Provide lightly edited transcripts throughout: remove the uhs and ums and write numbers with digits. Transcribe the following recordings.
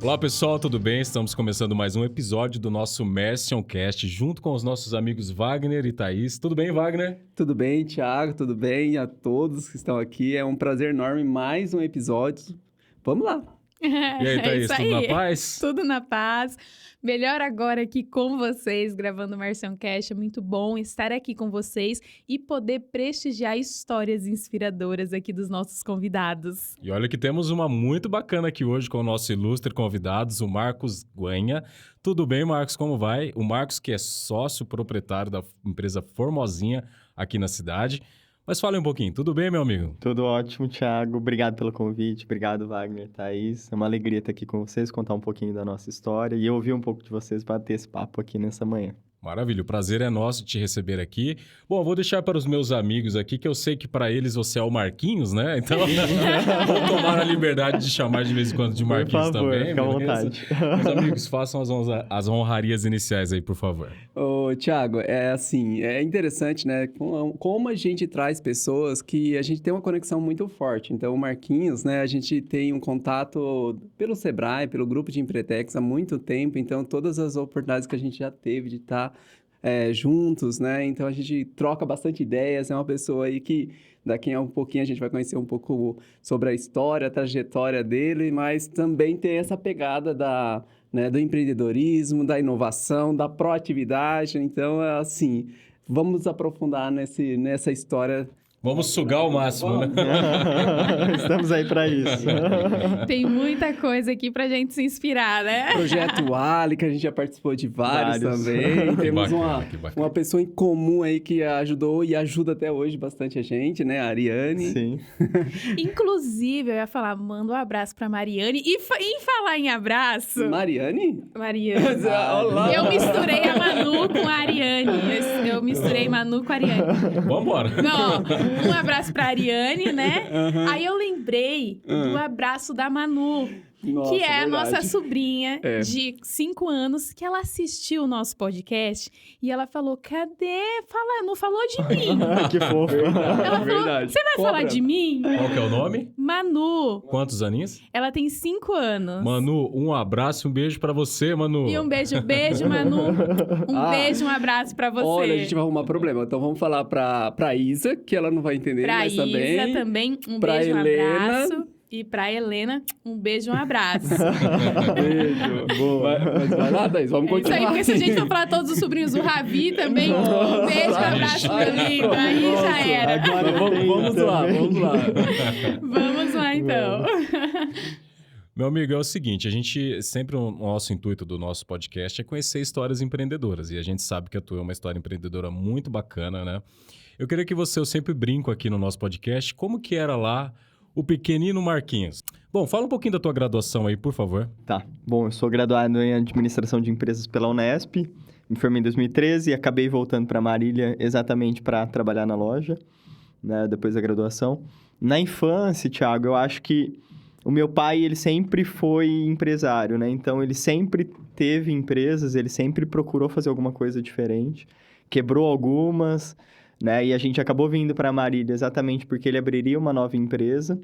Olá pessoal, tudo bem? Estamos começando mais um episódio do nosso Mercioncast junto com os nossos amigos Wagner e Thaís. Tudo bem, Wagner? Tudo bem, Thiago? Tudo bem a todos que estão aqui? É um prazer enorme, mais um episódio. Vamos lá! E aí, Thaís, isso tudo aí. na paz? Tudo na paz. Melhor agora aqui com vocês, gravando o Mercioncast. É muito bom estar aqui com vocês e poder prestigiar histórias inspiradoras aqui dos nossos convidados. E olha que temos uma muito bacana aqui hoje com o nosso ilustre convidado, o Marcos Guanha. Tudo bem, Marcos? Como vai? O Marcos, que é sócio proprietário da empresa Formosinha aqui na cidade. Mas fale um pouquinho. Tudo bem, meu amigo? Tudo ótimo, Thiago. Obrigado pelo convite. Obrigado, Wagner, Thaís. É uma alegria estar aqui com vocês, contar um pouquinho da nossa história e ouvir um pouco de vocês para ter esse papo aqui nessa manhã. Maravilha, o prazer é nosso de te receber aqui. Bom, eu vou deixar para os meus amigos aqui, que eu sei que para eles você é o Marquinhos, né? Então, vou tomar a liberdade de chamar de vez em quando de Marquinhos por favor, também. Fica à beleza? vontade. Meus amigos, façam as honrarias iniciais aí, por favor. Ô, Thiago, é interessante, né? Como a gente traz pessoas que a gente tem uma conexão muito forte. Então, o Marquinhos, né? A gente tem um contato pelo Sebrae, pelo grupo de Empretex há muito tempo. Então, todas as oportunidades que a gente já teve de estar juntos, né? Então, a gente troca bastante ideias. É uma pessoa aí que daqui a um pouquinho a gente vai conhecer um pouco sobre a história, a trajetória dele, mas também tem essa pegada do empreendedorismo, da inovação, da proatividade. Então, assim, vamos aprofundar nessa história. Vamos sugar o máximo, né? Estamos aí para isso. Tem muita coisa aqui pra gente se inspirar, né? Projeto Ali, que a gente já participou de vários também. Temos uma pessoa em comum aí que ajudou e ajuda até hoje bastante a gente, né? A Ariane. Sim. Inclusive, eu ia falar, manda um abraço pra Mariane. E em falar em abraço... Mariane? Mariane. Olá. Eu misturei a Manu com a Ariane. Eu misturei Manu com a Ariane. Vambora. Não, um abraço pra Ariane, né? Uhum. Aí eu lembrei do abraço da Manu. Nossa, que é a verdade. nossa sobrinha de 5 anos, que ela assistiu o nosso podcast e ela falou, cadê? Não falou de mim. Que fofo. Ela falou, Verdade. você vai falar de mim? Qual que é o nome? Manu. Quantos aninhos? Ela tem 5 anos. Manu, um abraço e um beijo pra você, Manu. E um beijo, Manu. Beijo, um abraço pra você. Olha, a gente vai arrumar problema. Então, vamos falar pra Isa, que ela não vai entender, Pra mas Isa também. um pra beijo, Helena. um abraço. E pra Helena, um beijo, um abraço. Beijo. Boa. Mas vai lá, Thaís, vamos É isso aí, continuar. porque se a gente for falar todos os sobrinhos do Ravi também, um beijo, um abraço, meu lindo. Aí já era. Agora Vamos lá. Vamos lá, então. Meu amigo, é o seguinte, a gente sempre o nosso intuito do nosso podcast é conhecer histórias empreendedoras e a gente sabe que a tua é uma história empreendedora muito bacana, né? Eu queria que eu sempre brinco aqui no nosso podcast, como que era lá o pequenino Marquinhos? Bom, fala um pouquinho da tua graduação aí, por favor. Tá. Bom, eu sou graduado em Administração de Empresas pela Unesp, me formei em 2013 e acabei voltando para Marília exatamente para trabalhar na loja, né, depois da graduação. Na infância, Thiago, eu acho que o meu pai, ele sempre foi empresário, né? Então, ele sempre teve empresas, ele sempre procurou fazer alguma coisa diferente, quebrou algumas, né? E a gente acabou vindo para Marília exatamente porque ele abriria uma nova empresa.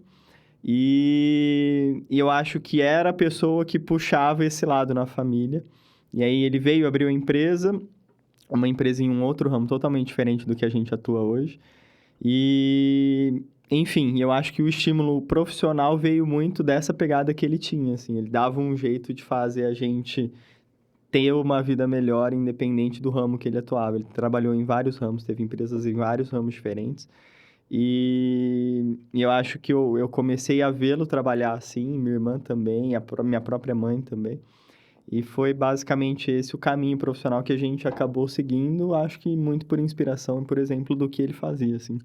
E eu acho que era a pessoa que puxava esse lado na família. E aí ele veio, abriu uma empresa em um outro ramo totalmente diferente do que a gente atua hoje. E, enfim, eu acho que o estímulo profissional veio muito dessa pegada que ele tinha, assim. Ele dava um jeito de fazer a gente ter uma vida melhor, independente do ramo que ele atuava. Ele trabalhou em vários ramos, teve empresas em vários ramos diferentes. E eu acho que eu comecei a vê-lo trabalhar assim, minha irmã também, minha própria mãe também. E foi basicamente esse o caminho profissional que a gente acabou seguindo, acho que muito por inspiração e por exemplo do que ele fazia, assim.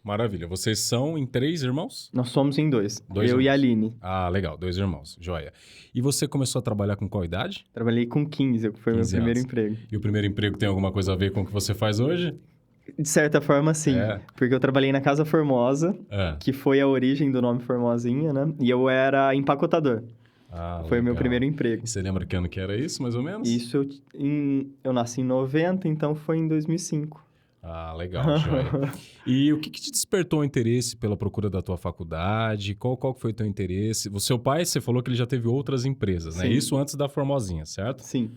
Maravilha. Vocês são em 3 irmãos? Nós somos em 2, eu irmãos. e a Aline. Ah, legal. 2 irmãos. Joia. E você começou a trabalhar com qual idade? Trabalhei com 15, que foi meu 15 primeiro anos. emprego. E o primeiro emprego tem alguma coisa a ver com o que você faz hoje? De certa forma, sim. Porque eu trabalhei na Casa Formosa, que foi a origem do nome Formosinha, né? E eu era empacotador. Ah, foi o meu legal. primeiro emprego. E você lembra que ano que era isso, mais ou menos? Isso, eu nasci em 90, então foi em 2005. Ah, legal, joia. E o que te despertou o interesse pela procura da tua faculdade? Qual que foi o teu interesse? O seu pai, você falou que ele já teve outras empresas, né? Sim. Isso antes da Formosinha, certo? Sim.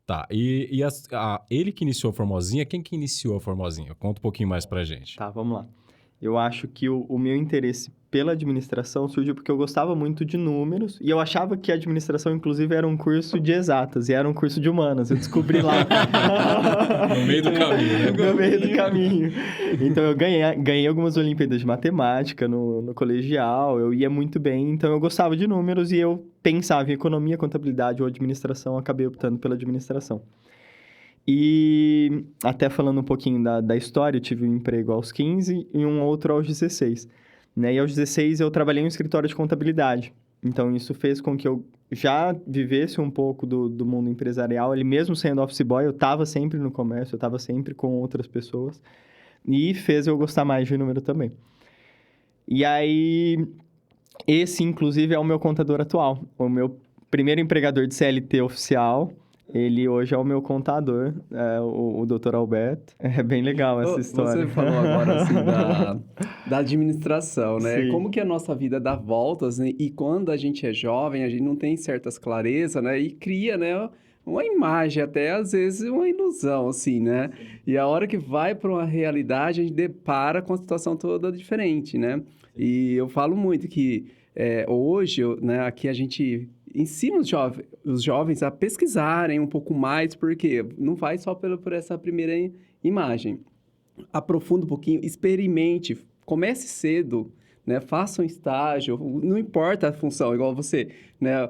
Tá, ele que iniciou a Formosinha, quem que iniciou a Formosinha? Conta um pouquinho mais pra gente. Tá, vamos lá. Eu acho que o meu interesse pela administração surgiu porque eu gostava muito de números e eu achava que a administração, inclusive, era um curso de exatas e era um curso de humanas. Eu descobri lá. No meio do caminho, né? No meio do caminho. Então, eu ganhei algumas Olimpíadas de Matemática no colegial, eu ia muito bem, então eu gostava de números e eu pensava em economia, contabilidade ou administração, acabei optando pela administração. E até falando um pouquinho da história, eu tive um emprego aos 15 e um outro aos 16. Né? E aos 16 eu trabalhei em um escritório de contabilidade. Então isso fez com que eu já vivesse um pouco do mundo empresarial. Ele mesmo sendo office boy, eu estava sempre no comércio, eu estava sempre com outras pessoas. E fez eu gostar mais de número também. E aí, esse inclusive é o meu contador atual. O meu primeiro empregador de CLT oficial... Ele hoje é o meu contador, o Dr. Alberto. É bem legal essa história. Você falou agora, assim, da administração, né? Sim. Como que a nossa vida dá voltas, né? E quando a gente é jovem, a gente não tem certas clarezas, né? E cria, né? Uma imagem, até às vezes uma ilusão, assim, né? E a hora que vai para uma realidade, a gente depara com a situação toda diferente, né? E eu falo muito que hoje, né, aqui a gente ensina os jovens a pesquisarem um pouco mais, porque não vai só por essa primeira imagem. Aprofunda um pouquinho, experimente, comece cedo, né? Faça um estágio, não importa a função, igual você, né?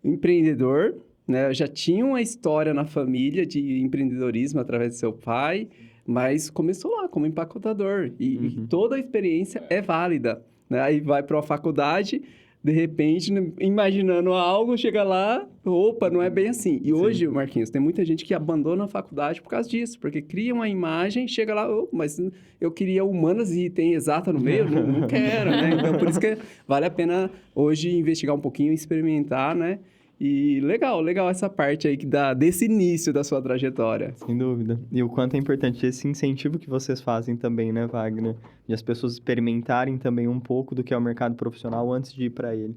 Empreendedor, né? Já tinha uma história na família de empreendedorismo através do seu pai, mas começou lá como empacotador e toda a experiência é válida, né? Aí vai para uma faculdade, de repente, imaginando algo, chega lá, opa, não é bem assim. E hoje, Marquinhos, tem muita gente que abandona a faculdade por causa disso, porque cria uma imagem, chega lá, mas eu queria humanas e tem exata no meio, não quero, né? Então, por isso que vale a pena hoje investigar um pouquinho, experimentar, né? E legal essa parte aí desse início da sua trajetória. Sem dúvida. E o quanto é importante esse incentivo que vocês fazem também, né, Wagner? De as pessoas experimentarem também um pouco do que é o mercado profissional antes de ir para ele.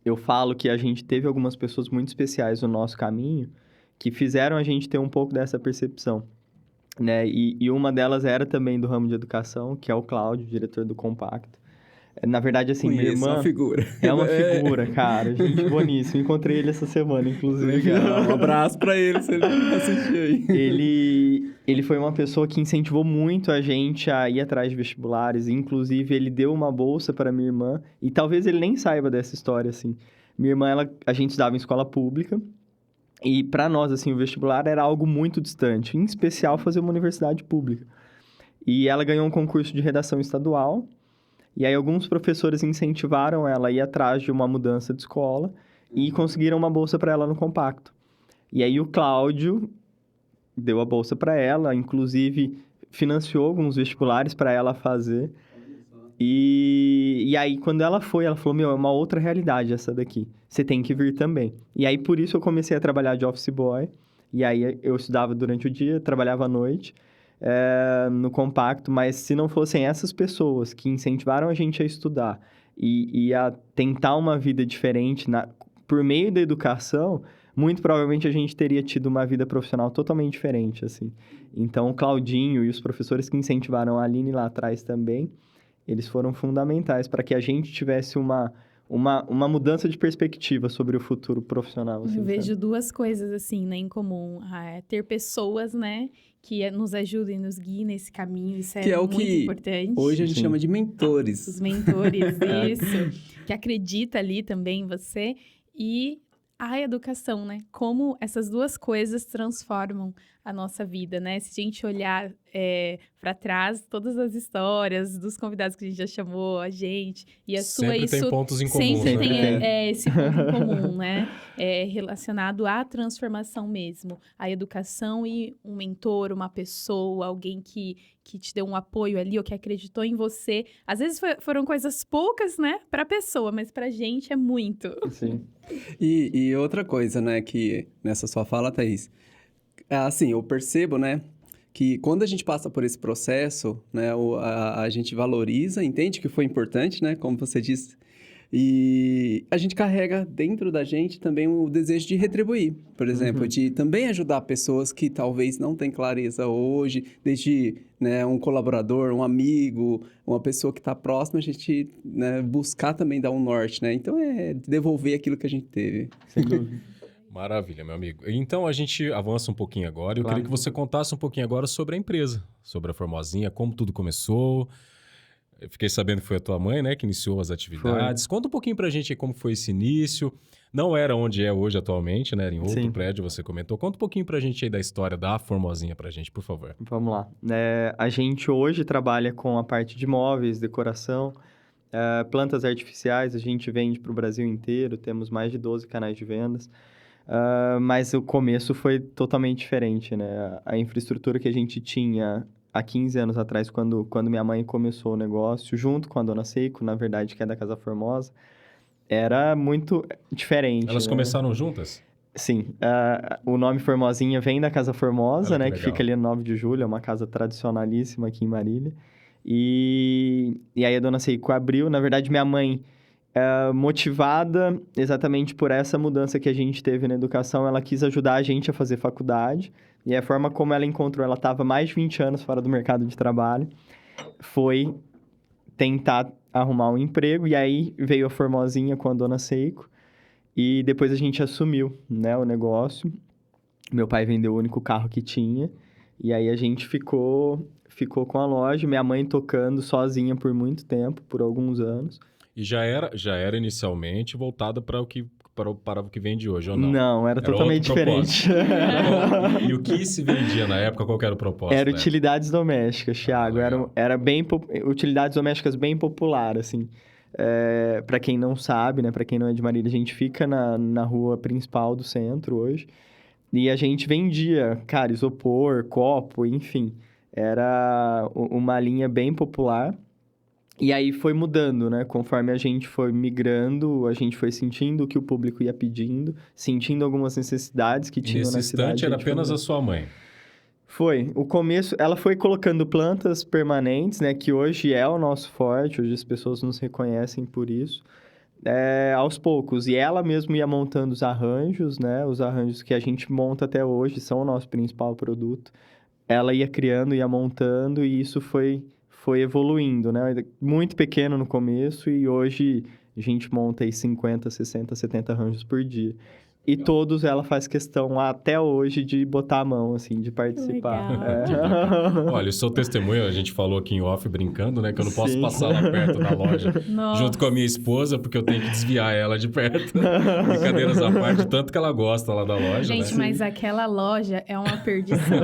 Eu falo que a gente teve algumas pessoas muito especiais no nosso caminho que fizeram a gente ter um pouco dessa percepção, né? E uma delas era também do ramo de educação, que é o Cláudio, diretor do Compacto. Na verdade, assim, minha irmã... É uma figura. É uma figura, cara. Gente boníssima. Encontrei ele essa semana, inclusive. Legal. Um abraço pra ele, se ele assistir aí. Ele foi uma pessoa que incentivou muito a gente a ir atrás de vestibulares. Inclusive, ele deu uma bolsa para minha irmã. E talvez ele nem saiba dessa história, assim. Minha irmã, a gente estudava em escola pública. E para nós, assim, o vestibular era algo muito distante. Em especial, fazer uma universidade pública. E ela ganhou um concurso de redação estadual. E aí, alguns professores incentivaram ela a ir atrás de uma mudança de escola e conseguiram uma bolsa para ela no Compacto. E aí, o Cláudio deu a bolsa para ela, inclusive financiou alguns vestibulares para ela fazer. E aí, quando ela foi, ela falou, é uma outra realidade essa daqui. Você tem que vir também. E aí, por isso, eu comecei a trabalhar de office boy. E aí, eu estudava durante o dia, trabalhava à noite. No Compacto, mas se não fossem essas pessoas que incentivaram a gente a estudar e a tentar uma vida diferente por meio da educação, muito provavelmente a gente teria tido uma vida profissional totalmente diferente, assim. Então, o Claudinho e os professores que incentivaram a Aline lá atrás também, eles foram fundamentais para que a gente tivesse uma mudança de perspectiva sobre o futuro profissional. Assim, eu vejo duas coisas, assim, né, em comum. Ter pessoas, né, que nos ajudem, nos guiem nesse caminho, isso que é muito importante. Hoje a gente chama de mentores. Os mentores, isso. Que acredita ali também em você. E a educação, né? Como essas duas coisas transformam a nossa vida, né? Se a gente olhar para trás, todas as histórias dos convidados que a gente já chamou, a gente, e a sua... Sempre isso tem pontos em comum, sempre né? tem esse ponto em comum, né? Relacionado à transformação mesmo. A educação e um mentor, uma pessoa, alguém que te deu um apoio ali, ou que acreditou em você. Às vezes foram coisas poucas, né? Para a pessoa, mas para a gente é muito. Sim. E outra coisa, né, que nessa sua fala, Thaís, Assim, eu percebo, né, que quando a gente passa por esse processo, né, a gente valoriza, entende que foi importante, né, como você disse, e a gente carrega dentro da gente também o desejo de retribuir, por exemplo, de também ajudar pessoas que talvez não têm clareza hoje, desde, né, um colaborador, um amigo, uma pessoa que está próxima, a gente, né, buscar também dar um norte, né? Então, é devolver aquilo que a gente teve. Sem dúvida. Maravilha, meu amigo. Então a gente avança um pouquinho agora. Eu Claro. queria que você contasse um pouquinho agora sobre a empresa, sobre a Formosinha, como tudo começou. Eu fiquei sabendo que foi a tua mãe, né, que iniciou as atividades. Conta um pouquinho pra gente aí como foi esse início. Não era onde é hoje atualmente, né? Era em outro Sim. prédio, você comentou. Conta um pouquinho pra gente aí da história da Formosinha pra gente, por favor. Vamos lá. A gente hoje trabalha com a parte de móveis, decoração, plantas artificiais. A gente vende para o Brasil inteiro, temos mais de 12 canais de vendas. Mas o começo foi totalmente diferente, né? A infraestrutura que a gente tinha há 15 anos atrás, quando minha mãe começou o negócio, junto com a Dona Seiko, na verdade, que é da Casa Formosa, era muito diferente, Elas né? começaram juntas? Sim. O nome Formosinha vem da Casa Formosa, Olha que né? Que legal. fica ali no 9 de julho, é uma casa tradicionalíssima aqui em Marília. E aí a Dona Seiko abriu. Na verdade, minha mãe, motivada exatamente por essa mudança que a gente teve na educação, ela quis ajudar a gente a fazer faculdade. E a forma como ela encontrou, ela estava mais de 20 anos fora do mercado de trabalho, foi tentar arrumar um emprego. E aí veio a Formosinha com a Dona Seiko. E depois a gente assumiu, né, o negócio. Meu pai vendeu o único carro que tinha. E aí a gente ficou com a loja. Minha mãe tocando sozinha por muito tempo, por alguns anos. E já era inicialmente voltada para o que vende hoje, ou não? Não, era totalmente outro diferente. E o que se vendia na época? Qual que era o propósito? Era né? utilidades domésticas, Thiago. legal. Era bem utilidades domésticas bem popular, assim. Para quem não sabe, né? Para quem não é de Marília, a gente fica na rua principal do centro hoje. E a gente vendia, cara, isopor, copo, enfim. Era uma linha bem popular. E aí foi mudando, né? Conforme a gente foi migrando, a gente foi sentindo o que o público ia pedindo, sentindo algumas necessidades que E tinham nesse na cidade. instante era a gente foi apenas a mudando. sua mãe. Foi. O começo, ela foi colocando plantas permanentes, né? Que hoje é o nosso forte, hoje as pessoas nos reconhecem por isso. Aos poucos. E ela mesmo ia montando os arranjos, né? Os arranjos que a gente monta até hoje são o nosso principal produto. Ela ia criando, ia montando e isso foi evoluindo, né? Muito pequeno no começo e hoje a gente monta aí 50, 60, 70 arranjos por dia. E todos ela faz questão até hoje de botar a mão, assim, de participar. legal. Olha, eu sou testemunha, a gente falou aqui em off brincando, né? Que eu não posso Sim. passar lá perto da loja Nossa. junto com a minha esposa, porque eu tenho que desviar ela de perto. Brincadeiras à parte, tanto que ela gosta lá da loja, Gente, né? mas aquela loja é uma perdição.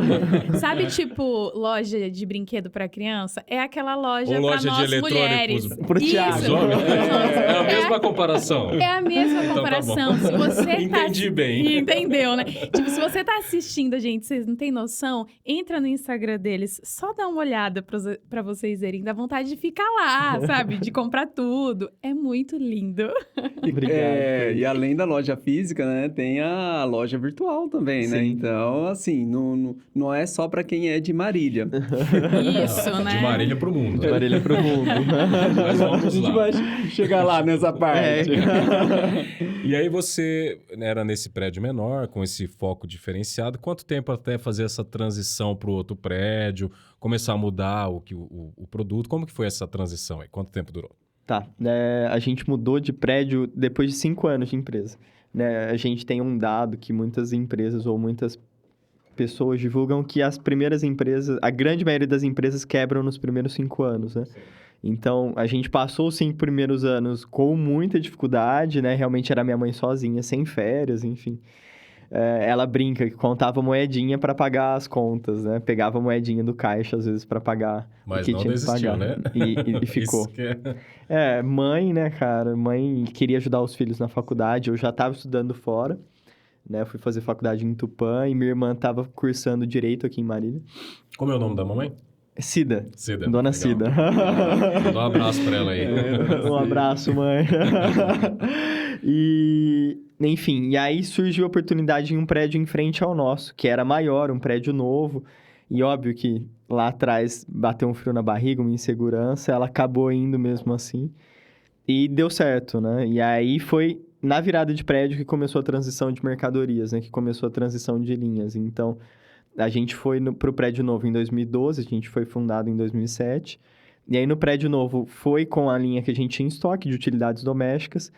Sabe, tipo, loja de brinquedo pra criança? É aquela loja Ou pra loja de nós mulheres. eletrônicos Pro Isso. Thiago. Os homens? É a mesma comparação. É a mesma Então tá comparação. bom. Se você Entendi bem. Entendeu, né? Tipo, se você tá assistindo a gente, vocês não têm noção, entra no Instagram deles, só dá uma olhada pra vocês verem. Dá vontade de ficar lá, sabe? De comprar tudo. É muito lindo. Obrigado. E além da loja física, né, tem a loja virtual também, né? Sim. Então, assim, não é só para quem é de Marília. Isso, né? De Marília pro mundo. De Marília pro mundo. Mas A vamos gente lá. vai chegar lá nessa parte. E aí você era nesse prédio menor, com esse foco diferenciado. Quanto tempo até fazer essa transição para o outro prédio, começar a mudar o produto? Como que foi essa transição aí? Quanto tempo durou? Tá. A gente mudou de prédio depois de 5 anos de empresa. Né? A gente tem um dado que muitas empresas ou muitas pessoas divulgam que as primeiras empresas, a grande maioria das empresas quebram nos primeiros 5 anos, né? Então, a gente passou os 5 primeiros anos com muita dificuldade, né? Realmente era minha mãe sozinha, sem férias, enfim. Ela brinca que contava moedinha para pagar as contas, né? Pegava moedinha do caixa, às vezes, para pagar Mas o que não tinha que desistiu, pagar. né? E ficou. Isso que é... Mãe, né, cara? Mãe queria ajudar os filhos na faculdade. Eu já estava estudando fora, né? Eu fui fazer faculdade em Tupã e minha irmã estava cursando Direito aqui em Marília. Como é o nome da mamãe? Cida. Cida. Dona legal. Cida. Dá um abraço pra ela aí. Um abraço, mãe. E, enfim, e aí surgiu a oportunidade em um prédio em frente ao nosso, que era maior, um prédio novo. E óbvio que lá atrás bateu um frio na barriga, uma insegurança, ela acabou indo mesmo assim. E deu certo, né? E aí foi na virada de prédio que começou a transição de mercadorias, né? Que começou a transição de linhas. Então, a gente foi pro prédio novo em 2012, a gente foi fundado em 2007. E aí, no prédio novo, foi com a linha que a gente tinha em estoque de utilidades domésticas.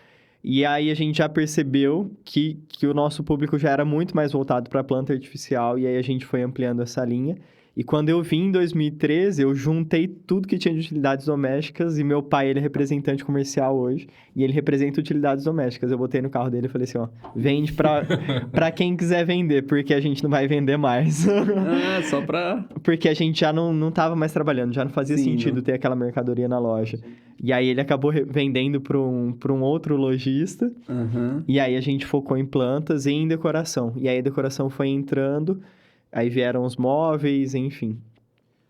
E aí, a gente já percebeu que o nosso público já era muito mais voltado para a planta artificial. E aí, a gente foi ampliando essa linha. E quando eu vim em 2013, eu juntei tudo que tinha de utilidades domésticas. E meu pai, ele é representante comercial hoje. E ele representa utilidades domésticas. Eu botei no carro dele e falei assim, ó... Vende pra quem quiser vender, porque a gente não vai vender mais. Ah, só pra... Porque a gente já não tava mais trabalhando, já não fazia Sim, sentido não. ter aquela mercadoria na loja. E aí ele acabou vendendo para um outro lojista. Aham. E aí a gente focou em plantas e em decoração. E aí a decoração foi entrando, aí vieram os móveis, enfim.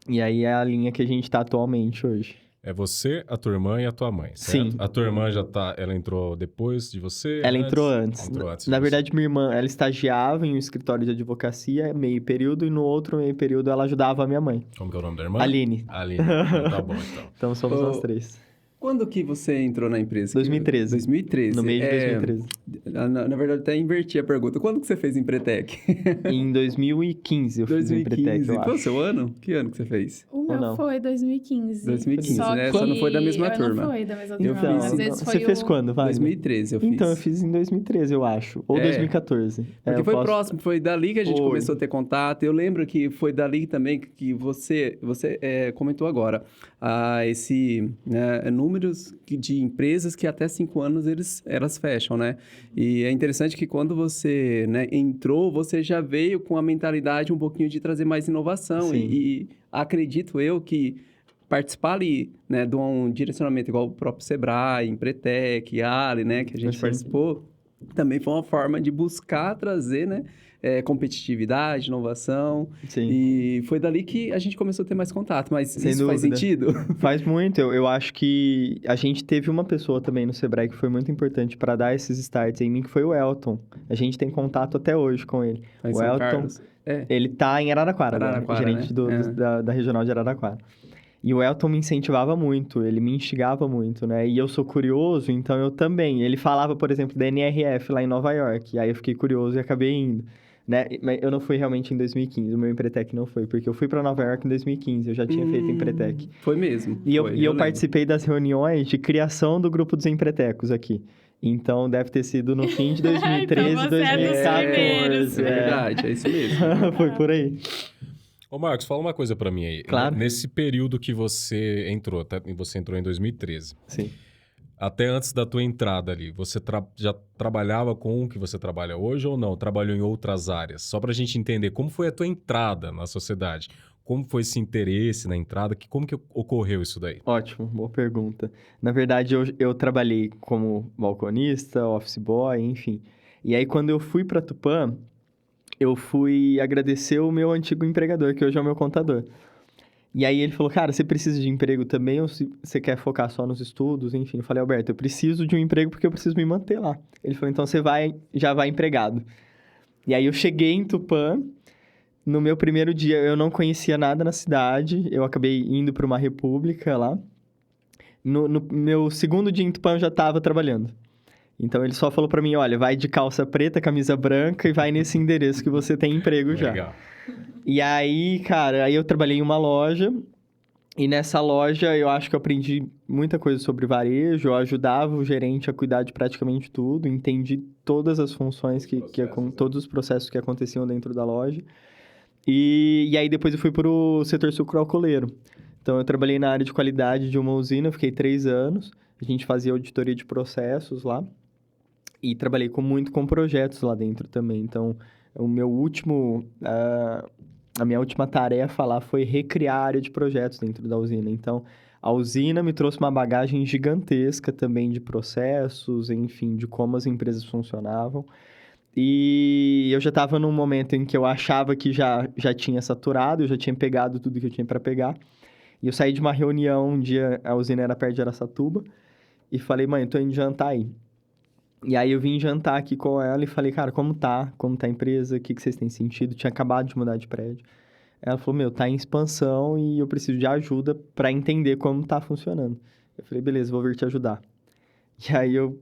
E aí é a linha que a gente tá atualmente hoje. É você, a tua irmã e a tua mãe, certo? Sim. A tua irmã ela entrou depois de você? Ela entrou antes. Entrou antes de Na você. verdade, minha irmã, ela estagiava em um escritório de advocacia, meio período, e no outro meio período ela ajudava a minha mãe. Como que é o nome da irmã? Aline. Aline. Tá bom, então. Então somos Ô, nós três. Quando que você entrou na empresa? 2013. 2013. No meio de 2013. Na verdade, até inverti a pergunta. Quando que você fez Empretec? Em 2015 eu fiz o Empretec, eu Foi o acho. seu ano? Que ano que você fez? O meu não? foi 2015. 2015, Só né? que Só não foi da mesma turma. Não foi da mesma Eu turma. fiz. Às vezes Você foi fez o... quando, Wagner? 2013 eu fiz. Então, eu fiz em 2013, eu acho. Ou É. 2014. Porque foi próximo, foi dali que a gente Foi. começou a ter contato. Eu lembro que foi dali também que você comentou agora. Números de empresas que até 5 anos elas fecham, né? E é interessante que quando você entrou, você já veio com a mentalidade um pouquinho de trazer mais inovação. Sim. E acredito eu que participar ali, né, de um direcionamento igual o próprio Sebrae, Empretec, Ali, né, que a gente Sim. participou, também foi uma forma de buscar trazer, né, competitividade, inovação. Sim. E foi dali que a gente começou a ter mais contato. Mas Sem isso faz dúvida. sentido? Faz muito. Eu acho que a gente teve uma pessoa também no Sebrae que foi muito importante para dar esses starts em mim, que foi o Elton. A gente tem contato até hoje com ele. Em O São Elton, Carlos. ele tá em Araraquara, Araraquara, agora, gerente né? da regional de Araraquara. E o Elton me incentivava muito, ele me instigava muito, né? E eu sou curioso, então eu também. Ele falava, por exemplo, da NRF lá em Nova York. E aí eu fiquei curioso e acabei indo. Né? Mas eu não fui realmente em 2015, o meu Empretec não foi, porque eu fui para Nova York em 2015, eu já tinha feito Empretec. Foi mesmo. E eu lembro. participei das reuniões de criação do grupo dos Empretecos aqui. Então, deve ter sido no fim de 2013, Então você é dos 2014. primeiros. É verdade, é isso mesmo. Foi por aí. Ô, Marcos, fala uma coisa pra mim aí. Claro. Nesse período que você entrou, você entrou em 2013, Sim. até antes da tua entrada ali, você já trabalhava com o que você trabalha hoje ou não? Trabalhou em outras áreas? Só pra gente entender como foi a tua entrada na sociedade. Como foi esse interesse na entrada? Como que ocorreu isso daí? Ótimo, boa pergunta. Na verdade, eu trabalhei como balconista, office boy, enfim. E aí, quando eu fui para Tupã, eu fui agradecer o meu antigo empregador, que hoje é o meu contador. E aí ele falou, cara, você precisa de emprego também ou você quer focar só nos estudos? Enfim, eu falei, Alberto, eu preciso de um emprego porque eu preciso me manter lá. Ele falou, então você já vai empregado. E aí eu cheguei em Tupã, no meu primeiro dia eu não conhecia nada na cidade, eu acabei indo para uma república lá. No meu segundo dia em Tupã eu já estava trabalhando. Então ele só falou para mim, olha, vai de calça preta, camisa branca e vai nesse endereço que você tem emprego já. Legal. E aí, cara, aí eu trabalhei em uma loja, e nessa loja eu acho que eu aprendi muita coisa sobre varejo, eu ajudava o gerente a cuidar de praticamente tudo, entendi todas as funções, todos os processos que aconteciam dentro da loja. E aí depois eu fui para o setor sucroalcooleiro. Então eu trabalhei na área de qualidade de uma usina, fiquei 3 anos, a gente fazia auditoria de processos lá, e trabalhei muito com projetos lá dentro também, então... A minha última tarefa lá foi recriar a área de projetos dentro da usina. Então, a usina me trouxe uma bagagem gigantesca também de processos, enfim, de como as empresas funcionavam. E eu já estava num momento em que eu achava que já tinha saturado, eu já tinha pegado tudo que eu tinha para pegar. E eu saí de uma reunião um dia, a usina era perto de Araçatuba, e falei, mãe, eu tô indo jantar aí. E aí eu vim jantar aqui com ela e falei, cara, como tá? Como tá a empresa? O que vocês têm sentido? Tinha acabado de mudar de prédio. Ela falou, meu, tá em expansão e eu preciso de ajuda para entender como tá funcionando. Eu falei, beleza, vou vir te ajudar. E aí eu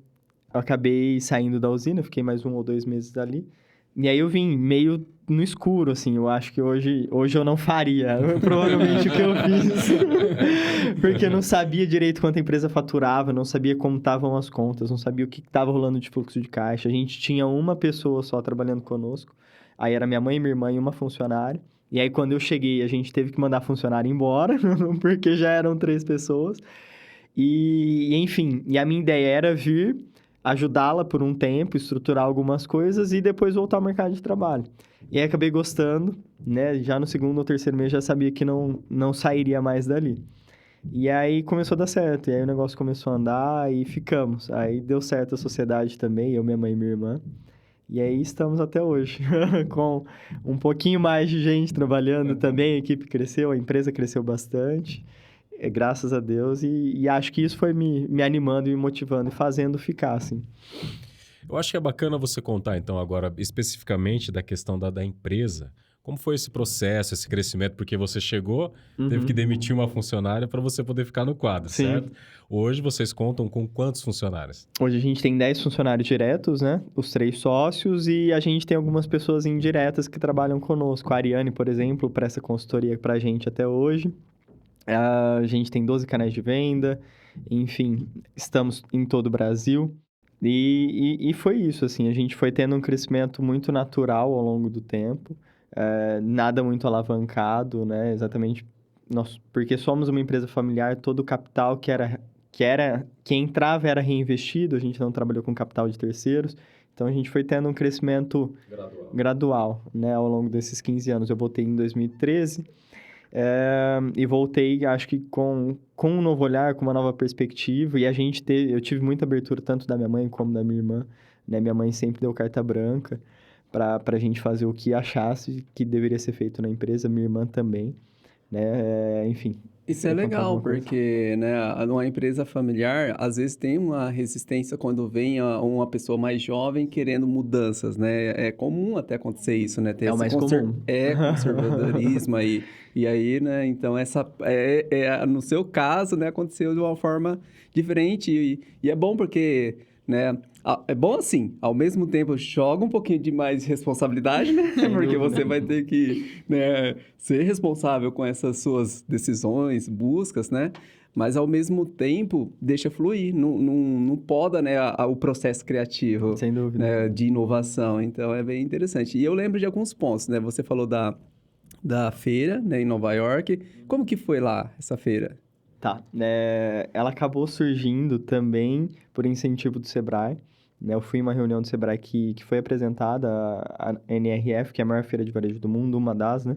acabei saindo da usina, fiquei mais 1 ou 2 meses ali. E aí eu vim meio no escuro, assim. Eu acho que hoje eu não faria, provavelmente, o que eu fiz. Porque eu não sabia direito quanto a empresa faturava, não sabia como estavam as contas, não sabia o que estava rolando de fluxo de caixa. A gente tinha uma pessoa só trabalhando conosco. Aí era minha mãe, minha irmã e uma funcionária. E aí, quando eu cheguei, a gente teve que mandar a funcionária embora, porque já eram 3 pessoas. E, enfim, e a minha ideia era vir, ajudá-la por um tempo, estruturar algumas coisas e depois voltar ao mercado de trabalho. E aí, acabei gostando, né? Já no 2º ou 3º mês, já sabia que não sairia mais dali. E aí, começou a dar certo. E aí, o negócio começou a andar e ficamos. Aí, deu certo a sociedade também, eu, minha mãe e minha irmã. E aí estamos até hoje, com um pouquinho mais de gente trabalhando também, a equipe cresceu, a empresa cresceu bastante, graças a Deus, e acho que isso foi me animando, me motivando e fazendo ficar, assim. Eu acho que é bacana você contar, então, agora, especificamente da questão da empresa. Como foi esse processo, esse crescimento? Porque você chegou, teve que demitir uma funcionária para você poder ficar no quadro, Sim. certo? Hoje vocês contam com quantos funcionários? Hoje a gente tem 10 funcionários diretos, né? Os 3 sócios, e a gente tem algumas pessoas indiretas que trabalham conosco. A Ariane, por exemplo, presta consultoria pra gente até hoje. A gente tem 12 canais de venda, enfim, estamos em todo o Brasil. E foi isso, assim, a gente foi tendo um crescimento muito natural ao longo do tempo, nada muito alavancado, né? Exatamente, porque somos uma empresa familiar, todo o capital que entrava era reinvestido, a gente não trabalhou com capital de terceiros, então a gente foi tendo um crescimento gradual, né? Ao longo desses 15 anos. Eu voltei em 2013, e voltei, acho que com um novo olhar, com uma nova perspectiva, e eu tive muita abertura tanto da minha mãe como da minha irmã, né? Minha mãe sempre deu carta branca para a gente fazer o que achasse que deveria ser feito na empresa, minha irmã também, né? Enfim. Isso é legal, porque, né, numa empresa familiar, às vezes tem uma resistência quando vem uma pessoa mais jovem querendo mudanças, né? É comum até acontecer isso, né? Ter É o mais comum. Conservadorismo e aí, né? Então, no seu caso, né, aconteceu de uma forma diferente e é bom porque, né? É bom assim, ao mesmo tempo joga um pouquinho de mais responsabilidade, né? Porque você vai ter que, né, ser responsável com essas suas decisões, buscas, né? Mas ao mesmo tempo deixa fluir, não poda, né, o processo criativo. Sem dúvida. Né, de inovação. Então é bem interessante. E eu lembro de alguns pontos, né? Você falou da feira, né, em Nova York. Como que foi lá essa feira? Tá, ela acabou surgindo também por incentivo do Sebrae, né? Eu fui em uma reunião do Sebrae que foi apresentada, a NRF, que é a maior feira de varejo do mundo, uma das, né?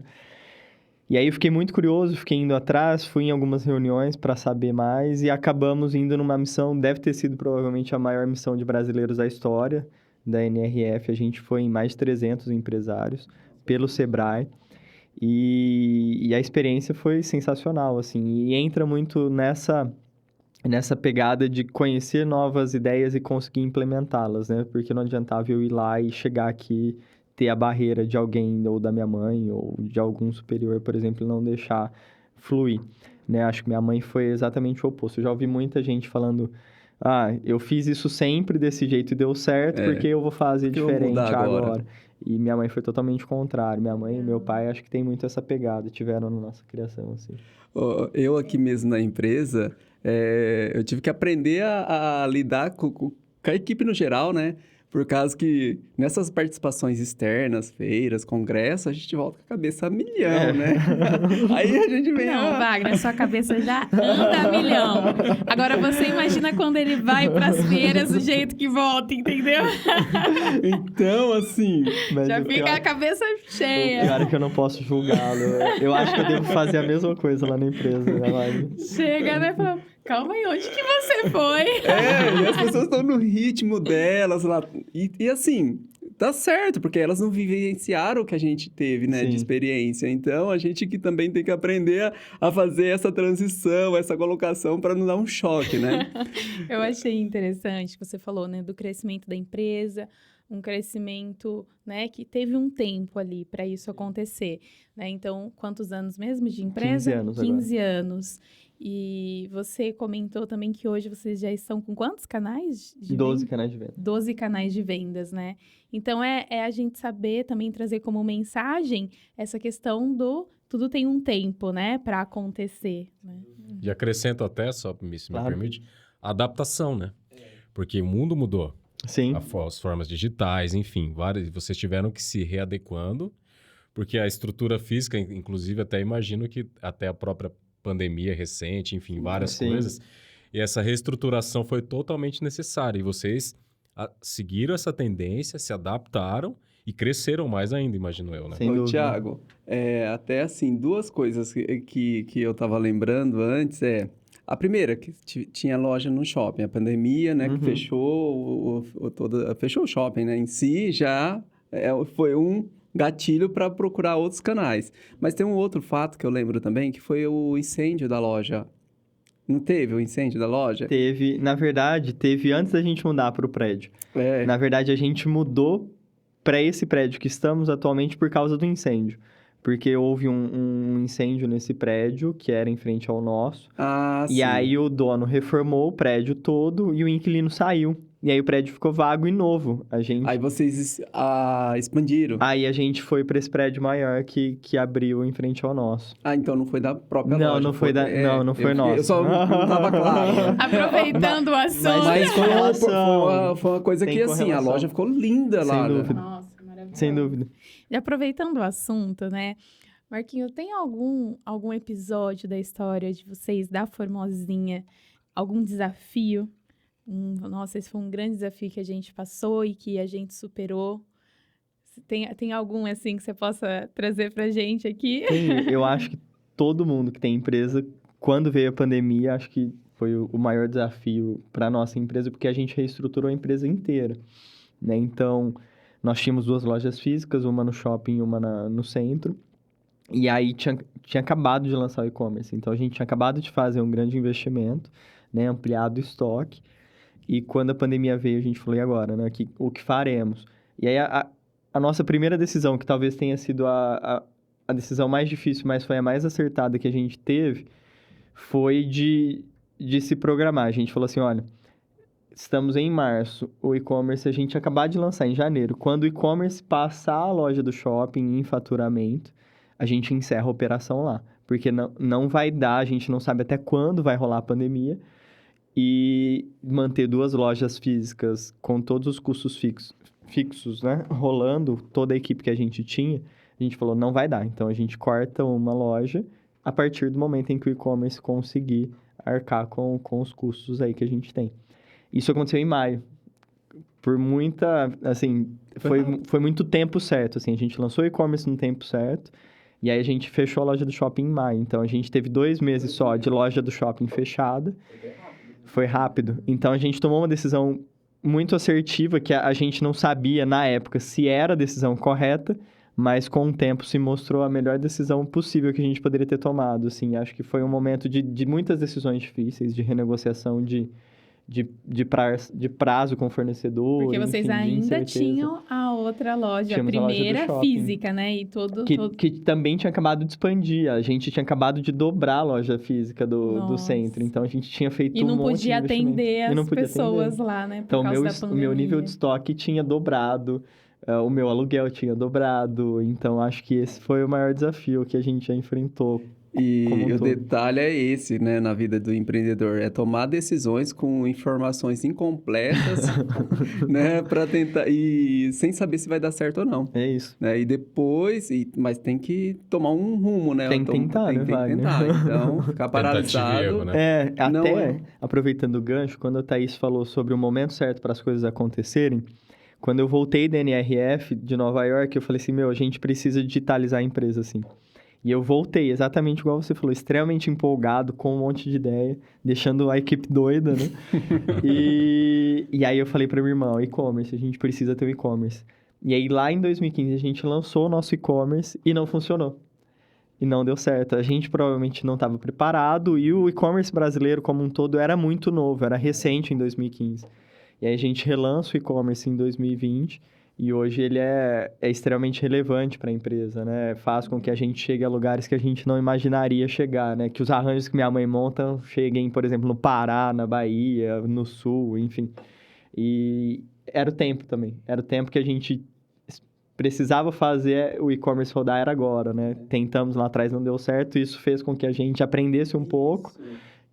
E aí eu fiquei muito curioso, fiquei indo atrás, fui em algumas reuniões para saber mais e acabamos indo numa missão, deve ter sido provavelmente a maior missão de brasileiros da história da NRF. A gente foi em mais de 300 empresários pelo Sebrae. E a experiência foi sensacional, assim, e entra muito nessa pegada de conhecer novas ideias e conseguir implementá-las, né? Porque não adiantava eu ir lá e chegar aqui, ter a barreira de alguém, ou da minha mãe, ou de algum superior, por exemplo, e não deixar fluir, né? Acho que minha mãe foi exatamente o oposto. Eu já ouvi muita gente falando, eu fiz isso sempre desse jeito e deu certo, porque eu vou fazer diferente agora. E minha mãe foi totalmente o contrário. Minha mãe e meu pai, acho que tem muito essa pegada, tiveram na nossa criação, assim. Eu aqui mesmo na empresa, eu tive que aprender a lidar com a equipe no geral, né? Por causa que nessas participações externas, feiras, congressos, a gente volta com a cabeça a milhão, né? Aí a gente vem... Não, Wagner, sua cabeça já anda a milhão. Agora você imagina quando ele vai pras feiras do jeito que volta, entendeu? Então, assim... Já fica a cabeça cheia. O pior é que eu não posso julgá-lo. Eu acho que eu devo fazer a mesma coisa lá na empresa, né, Wagner? Chega, né? Fala, calma aí, onde que você foi? E as pessoas estão no ritmo delas lá. E assim, tá certo, porque elas não vivenciaram o que a gente teve, né, Sim. de experiência. Então, a gente que também tem que aprender a fazer essa transição, essa colocação para não dar um choque, né? Eu achei interessante que você falou, né, do crescimento da empresa, um crescimento, né, que teve um tempo ali para isso acontecer, né? Então, quantos anos mesmo de empresa? 15 anos agora. 15 anos. E você comentou também que hoje vocês já estão com quantos canais de 12 venda? canais de venda. 12 canais de vendas, né? Então, é a gente saber também trazer como mensagem essa questão do tudo tem um tempo, né, para acontecer, né? E acrescento até, só se me Claro. permite, a adaptação, né? Porque o mundo mudou. Sim. As formas digitais, enfim, várias. Vocês tiveram que se readequando, porque a estrutura física, inclusive, até imagino que até a própria pandemia recente, enfim, várias Sim. coisas. E essa reestruturação foi totalmente necessária. E vocês seguiram essa tendência, se adaptaram e cresceram mais ainda, imagino eu, né? Sem Ô, dúvida. Thiago, até assim, duas coisas que eu tava lembrando antes a primeira, que tinha loja no shopping, a pandemia, né, que Uhum. fechou fechou o shopping, né, em si, já foi um gatilho para procurar outros canais. Mas tem um outro fato que eu lembro também, que foi o incêndio da loja. Não teve o incêndio da loja? Teve, na verdade, teve antes da gente mudar para o prédio. É. Na verdade, a gente mudou para esse prédio que estamos atualmente por causa do incêndio. Porque houve um incêndio nesse prédio, que era em frente ao nosso. Ah, E sim. aí o dono reformou o prédio todo e o inquilino saiu. E aí o prédio ficou vago e novo. Aí vocês expandiram. Aí a gente foi para esse prédio maior que abriu em frente ao nosso. Ah, então não foi da própria Não, loja. não foi da- não foi Eu nosso. só não tava claro. né? Aproveitando o assunto. Mas foi correlação. foi uma coisa Tem que, assim, a correlação. loja ficou linda Sem lá. né? dúvida. Nossa, maravilhoso. Sem dúvida. E aproveitando o assunto, né? Marquinho, tem algum episódio da história de vocês, da Formosinha, algum desafio? Nossa, esse foi um grande desafio que a gente passou e que a gente superou. Tem algum, assim, que você possa trazer pra gente aqui? Eu acho que todo mundo que tem empresa, quando veio a pandemia, acho que foi o maior desafio para nossa empresa, porque a gente reestruturou a empresa inteira, né? Então, nós tínhamos 2 lojas físicas, uma no shopping e uma no centro. E aí, tinha acabado de lançar o e-commerce. Então, a gente tinha acabado de fazer um grande investimento, né? Ampliado o estoque. E quando a pandemia veio, a gente falou, e agora, né? O que faremos? E aí, a nossa primeira decisão, que talvez tenha sido a decisão mais difícil, mas foi a mais acertada que a gente teve, foi de se programar. A gente falou assim, olha, estamos em março, o e-commerce a gente acabar de lançar em janeiro. Quando o e-commerce passar a loja do shopping em faturamento, a gente encerra a operação lá. Porque não vai dar, a gente não sabe até quando vai rolar a pandemia. E manter 2 lojas físicas com todos os custos fixos, né? Rolando, toda a equipe que a gente tinha, a gente falou, não vai dar. Então, a gente corta uma loja a partir do momento em que o e-commerce conseguir arcar com os custos aí que a gente tem. Isso aconteceu em maio. Por muita, assim, foi muito tempo certo, assim. A gente lançou o e-commerce no tempo certo. E aí, a gente fechou a loja do shopping em maio. Então, a gente teve 2 meses só de loja do shopping fechada. Foi rápido. Então, a gente tomou uma decisão muito assertiva, que a gente não sabia, na época, se era a decisão correta, mas com o tempo se mostrou a melhor decisão possível que a gente poderia ter tomado, assim. Acho que foi um momento de muitas decisões difíceis, de renegociação de prazo com o fornecedor. Porque vocês enfim, de ainda incerteza. tinham a outra loja, Tínhamos a a loja do primeira shopping. física, né? E Que também tinha acabado de expandir. A gente tinha acabado de dobrar a loja física do Nossa. centro. Então, a gente tinha feito E não um monte podia de investimento. atender E não as podia pessoas atender. lá, né? Por Então, causa da o pandemia. meu nível de estoque tinha dobrado. O meu aluguel tinha dobrado. Então, acho que esse foi o maior desafio que a gente já enfrentou. E Como um o todo. detalhe é esse, né, na vida do empreendedor, é tomar decisões com informações incompletas, né, para tentar e sem saber se vai dar certo ou não, É isso. né? E depois, mas tem que tomar um rumo, né? Tem que tentar, tem né, que Wagner? tentar. Então, ficar Tentativa e paralisado. erro, né? Não Até aproveitando o gancho, quando a Thaís falou sobre o momento certo para as coisas acontecerem, quando eu voltei da NRF de Nova York, eu falei assim, a gente precisa digitalizar a empresa, assim. E eu voltei, exatamente igual você falou, extremamente empolgado, com um monte de ideia, deixando a equipe doida, né? E aí eu falei para minha irmã, e-commerce, a gente precisa ter o e-commerce. E aí, lá em 2015, a gente lançou o nosso e-commerce e não funcionou. E não deu certo. A gente provavelmente não estava preparado e o e-commerce brasileiro como um todo era muito novo, era recente em 2015. E aí a gente relança o e-commerce em 2020 e hoje ele é extremamente relevante para a empresa, né? Faz com que a gente chegue a lugares que a gente não imaginaria chegar, né? Que os arranjos que minha mãe monta cheguem, por exemplo, no Pará, na Bahia, no Sul, enfim. E era o tempo também. Era o tempo que a gente precisava fazer o e-commerce rodar, era agora, né? Tentamos lá atrás, não deu certo. Isso fez com que a gente aprendesse um pouco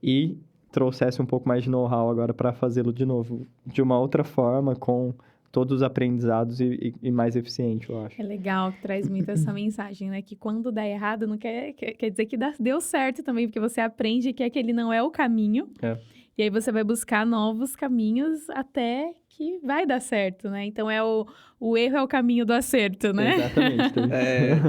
e trouxesse um pouco mais de know-how agora para fazê-lo de novo. De uma outra forma, com todos os aprendizados e mais eficiente, eu acho. É legal que traz muito essa mensagem, né? Que quando dá errado, não quer dizer que deu certo também, porque você aprende que aquele não é o caminho. É. E aí você vai buscar novos caminhos até que vai dar certo, né? Então o erro é o caminho do acerto, né? Exatamente.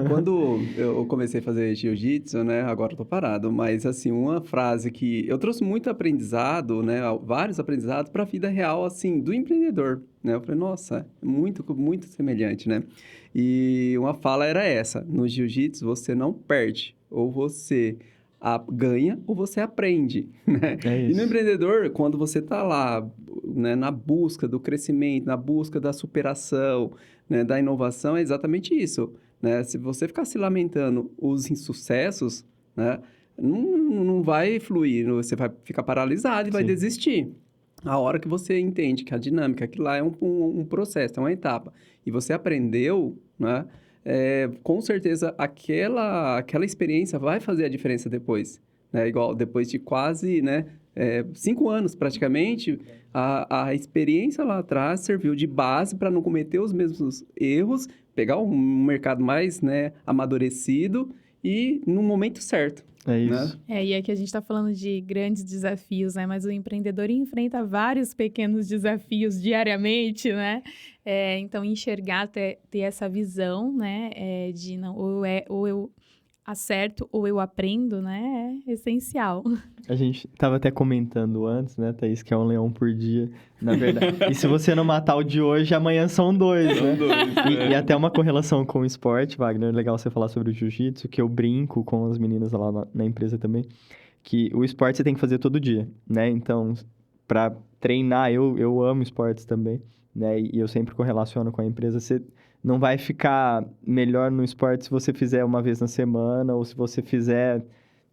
Quando eu comecei a fazer jiu-jitsu, né? Agora eu tô parado, mas assim, uma frase que eu trouxe muito aprendizado, né? Vários aprendizados para a vida real, assim, do empreendedor, né? Eu falei, nossa, muito, muito semelhante, né? E uma fala era essa: no jiu-jitsu você não perde, ou você ganha ou você aprende, né? É E isso. no empreendedor, quando você está lá, né, na busca do crescimento, na busca da superação, né, da inovação, é exatamente isso, né? Se você ficar se lamentando os insucessos, né, não vai fluir, você vai ficar paralisado e vai Sim. desistir. A hora que você entende que a dinâmica, aquilo lá é um processo, é uma etapa, e você aprendeu, né? Com certeza aquela experiência vai fazer a diferença depois, né? Igual depois de quase, né, 5 anos praticamente, a experiência lá atrás serviu de base para não cometer os mesmos erros, pegar um mercado mais, né, amadurecido e no momento certo. É isso. E aqui a gente está falando de grandes desafios, né? Mas o empreendedor enfrenta vários pequenos desafios diariamente, né? Então, enxergar, ter essa visão, né? De não, ou eu acerto ou eu aprendo, né? É essencial. A gente tava até comentando antes, né, Thaís, que é um leão por dia, na verdade. E se você não matar o de hoje, amanhã são 2, né? São 2, E até uma correlação com o esporte, Wagner, é legal você falar sobre o jiu-jitsu, que eu brinco com as meninas lá na empresa também, que o esporte você tem que fazer todo dia, né? Então, para treinar, eu amo esportes também, né? E eu sempre correlaciono com a empresa, você não vai ficar melhor no esporte se você fizer uma vez na semana, ou se você fizer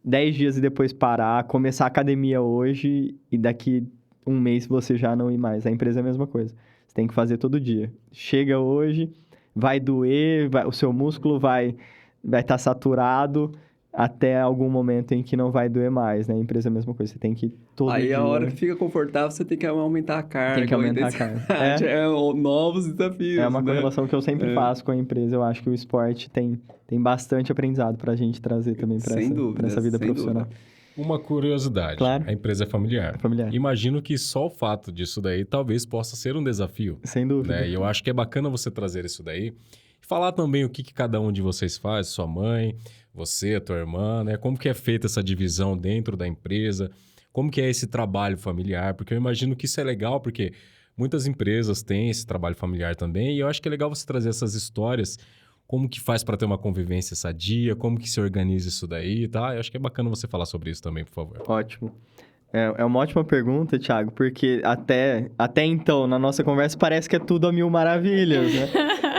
10 dias e depois parar, começar a academia hoje e daqui um mês você já não ir mais. A empresa é a mesma coisa. Você tem que fazer todo dia. Chega hoje, vai doer, o seu músculo vai estar saturado até algum momento em que não vai doer mais, né? A empresa é a mesma coisa. Você tem que todo dia... Aí a hora que fica confortável, você tem que aumentar a carga. Tem que aumentar a carga. Novos desafios, É uma né? correlação que eu sempre faço com a empresa. Eu acho que o esporte tem bastante aprendizado pra gente trazer também pra essa vida profissional. Dúvida. Uma curiosidade. Claro. A empresa é familiar. Familiar. Imagino que só o fato disso daí talvez possa ser um desafio. Sem dúvida. Né? E eu acho que é bacana você trazer isso daí. Falar também o que cada um de vocês faz, sua mãe, você, a tua irmã, né? Como que é feita essa divisão dentro da empresa, como que é esse trabalho familiar, porque eu imagino que isso é legal, porque muitas empresas têm esse trabalho familiar também, e eu acho que é legal você trazer essas histórias, como que faz para ter uma convivência sadia, como que se organiza isso daí, tá? Eu acho que é bacana você falar sobre isso também, por favor. Ótimo. É uma ótima pergunta, Thiago, porque até então, na nossa conversa, parece que é tudo a mil maravilhas, né?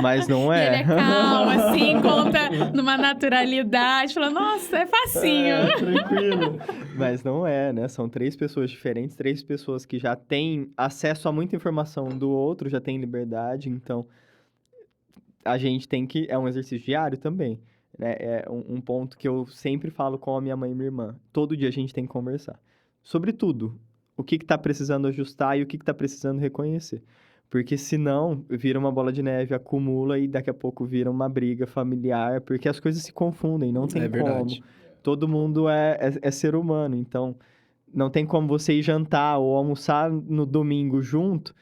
Mas não é. E ele é calmo, assim, conta numa naturalidade, fala, nossa, é facinho. Tranquilo. Mas não é, né? São 3 pessoas diferentes, 3 pessoas que já têm acesso a muita informação do outro, já têm liberdade, então a gente tem que... É um exercício diário também, né? É um ponto que eu sempre falo com a minha mãe e minha irmã. Todo dia a gente tem que conversar. Sobre tudo. O que está precisando ajustar e o que está precisando reconhecer. Porque senão vira uma bola de neve, acumula e daqui a pouco vira uma briga familiar, porque as coisas se confundem, não tem verdade. como. Todo mundo é ser humano, então não tem como você ir jantar ou almoçar no domingo junto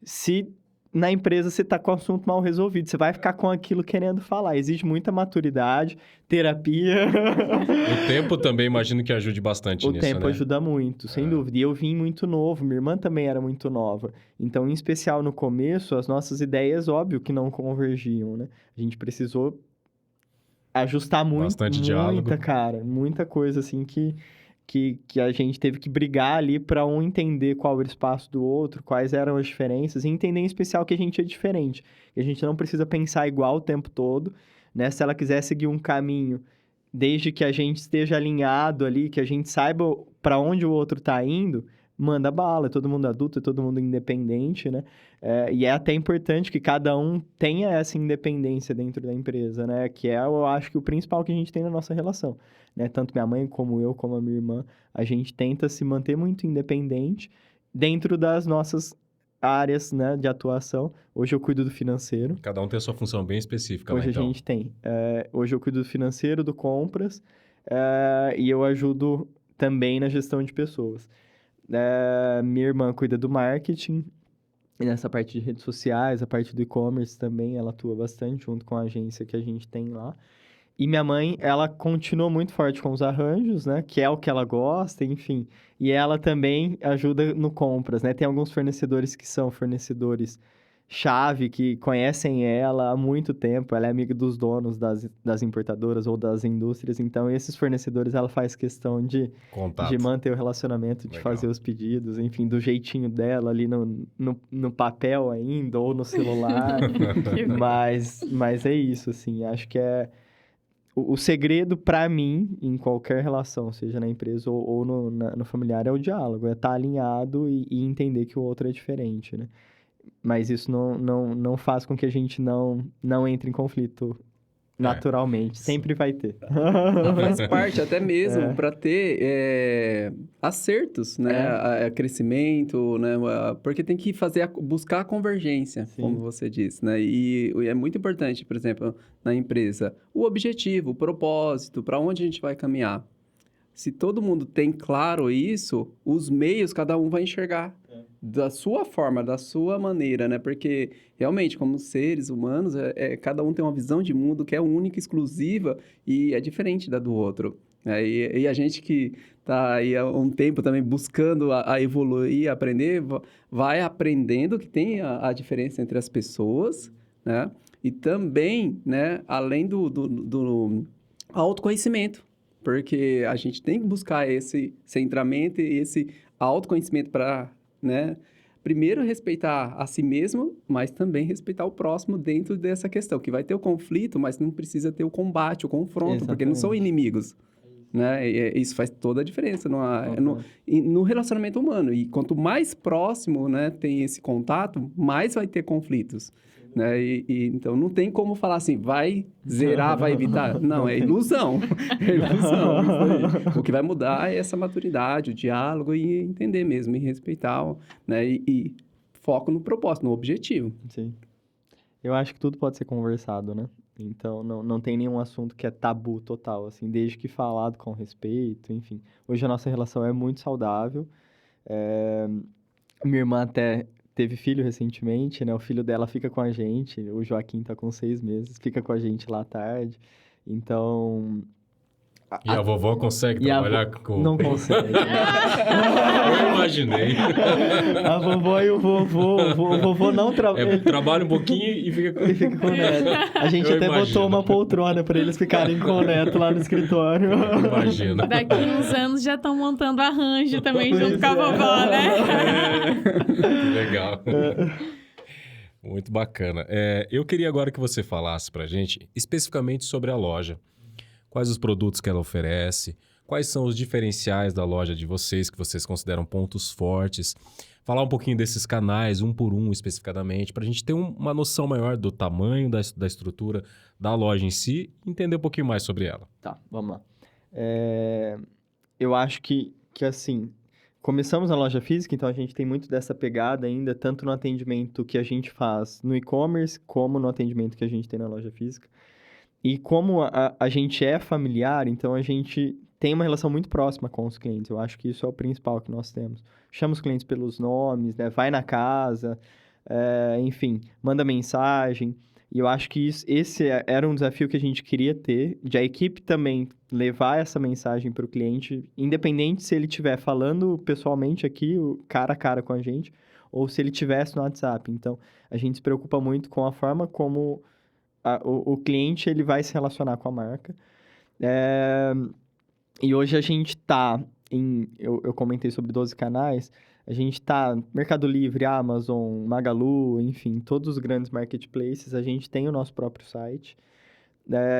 se na empresa você tá com o assunto mal resolvido. Você vai ficar com aquilo querendo falar. Exige muita maturidade, terapia. O tempo também imagino que ajude bastante O nisso, tempo né? ajuda muito, sem dúvida. E eu vim muito novo, minha irmã também era muito nova. Então, em especial no começo, as nossas ideias, óbvio que não convergiam, né? A gente precisou ajustar Bastante diálogo. muita coisa assim que a gente teve que brigar ali para um entender qual era o espaço do outro, quais eram as diferenças, e entender em especial que a gente é diferente, que a gente não precisa pensar igual o tempo todo, né? Se ela quiser seguir um caminho, desde que a gente esteja alinhado ali, que a gente saiba para onde o outro tá indo, manda bala, é todo mundo adulto, é todo mundo independente, né? E é até importante que cada um tenha essa independência dentro da empresa, né? Que é, eu acho que o principal que a gente tem na nossa relação, né? Tanto minha mãe como eu, como a minha irmã, a gente tenta se manter muito independente dentro das nossas áreas, né, de atuação. Hoje eu cuido do financeiro. Cada um tem a sua função bem específica lá, Hoje então. a gente tem. Hoje eu cuido do financeiro, do compras, e eu ajudo também na gestão de pessoas. Minha irmã cuida do marketing, e nessa parte de redes sociais, a parte do e-commerce também, ela atua bastante junto com a agência que a gente tem lá. E minha mãe, ela continua muito forte com os arranjos, né? Que é o que ela gosta, enfim. E ela também ajuda no compras, né? Tem alguns fornecedores que são fornecedores chave, que conhecem ela há muito tempo. Ela é amiga dos donos das importadoras ou das indústrias. Então, esses fornecedores, ela faz questão de Contato. manter o relacionamento, de Legal. fazer os pedidos, enfim, do jeitinho dela ali no papel ainda, ou no celular. Mas é isso, assim. Acho que o segredo, para mim, em qualquer relação, seja na empresa ou no familiar, é o diálogo. É estar alinhado e entender que o outro é diferente, né? Mas isso não faz com que a gente não entre em conflito naturalmente. Sempre vai ter. Faz parte, até mesmo para ter acertos, né? Crescimento, né? Porque tem que buscar a convergência, Sim. como você disse, né? E é muito importante, por exemplo, na empresa, o objetivo, o propósito, para onde a gente vai caminhar. Se todo mundo tem claro isso, os meios cada um vai enxergar da sua forma, da sua maneira, né? Porque realmente, como seres humanos, cada um tem uma visão de mundo que é única, exclusiva e é diferente da do outro. E a gente que está aí há um tempo também buscando a evoluir, aprender, vai aprendendo que tem a diferença entre as pessoas, né? E também, né, além do autoconhecimento. Porque a gente tem que buscar esse centramento e esse autoconhecimento para, né, primeiro respeitar a si mesmo, mas também respeitar o próximo dentro dessa questão, que vai ter o conflito, mas não precisa ter o combate, o confronto, porque não são inimigos, né? Isso faz toda a diferença no relacionamento humano. E quanto mais próximo, né, tem esse contato, mais vai ter conflitos. Né? Então, não tem como falar assim, vai zerar, vai evitar. Não, é ilusão. É ilusão. Isso aí. O que vai mudar é essa maturidade, o diálogo e entender mesmo, e respeitar, né? E foco no propósito, no objetivo. Sim. Eu acho que tudo pode ser conversado, né? Então, não tem nenhum assunto que é tabu total, assim, desde que falado com respeito, enfim. Hoje a nossa relação é muito saudável. Minha irmã até teve filho recentemente, né? O filho dela fica com a gente, o Joaquim tá com 6 meses, fica com a gente lá à tarde. Então... E a vovó consegue trabalhar com... Não consegue. Eu imaginei. A vovó e o vovô não trabalham. Trabalha um pouquinho e fica com o neto. A gente até botou uma poltrona para eles ficarem com o neto lá no escritório. Imagina. Daqui uns anos já estão montando arranjo também junto com a vovó, né? Legal. Muito bacana. Eu queria agora que você falasse pra gente especificamente sobre a loja. Quais os produtos que ela oferece, quais são os diferenciais da loja de vocês, que vocês consideram pontos fortes. Falar um pouquinho desses canais, um por um especificadamente, para a gente ter uma noção maior do tamanho da estrutura da loja em si e entender um pouquinho mais sobre ela. Tá, vamos lá. Eu acho que assim, começamos na loja física, então a gente tem muito dessa pegada ainda, tanto no atendimento que a gente faz no e-commerce, como no atendimento que a gente tem na loja física. E como a gente é familiar, então a gente tem uma relação muito próxima com os clientes. Eu acho que isso é o principal que nós temos. Chama os clientes pelos nomes, né? Vai na casa, enfim, manda mensagem. E eu acho que esse era um desafio que a gente queria ter, de a equipe também levar essa mensagem para o cliente, independente se ele estiver falando pessoalmente aqui, cara a cara com a gente, ou se ele estivesse no WhatsApp. Então, a gente se preocupa muito com a forma como o cliente ele vai se relacionar com a marca. E hoje a gente está eu comentei sobre 12 canais, a gente está Mercado Livre, Amazon, Magalu, enfim, todos os grandes marketplaces, a gente tem o nosso próprio site.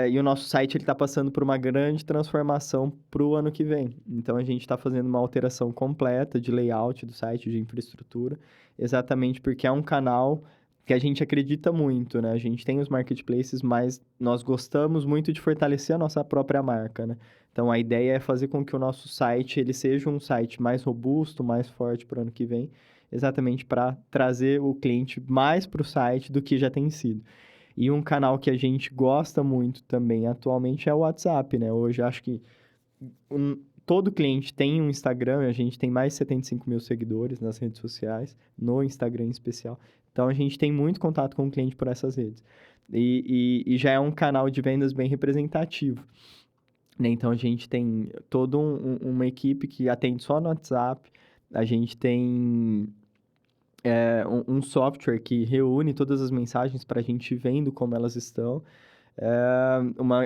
E o nosso site está passando por uma grande transformação para o ano que vem. Então, a gente está fazendo uma alteração completa de layout do site, de infraestrutura, exatamente porque é um canal que a gente acredita muito, né? A gente tem os marketplaces, mas nós gostamos muito de fortalecer a nossa própria marca, né? Então, a ideia é fazer com que o nosso site ele seja um site mais robusto, mais forte para o ano que vem, exatamente para trazer o cliente mais para o site do que já tem sido. E um canal que a gente gosta muito também atualmente é o WhatsApp, né? Hoje, acho que todo cliente tem um Instagram, a gente tem mais de 75 mil seguidores nas redes sociais, no Instagram em especial. Então, a gente tem muito contato com o cliente por essas redes. E já é um canal de vendas bem representativo, né? Então, a gente tem toda uma equipe que atende só no WhatsApp. A gente tem um software que reúne todas as mensagens para a gente ir vendo como elas estão.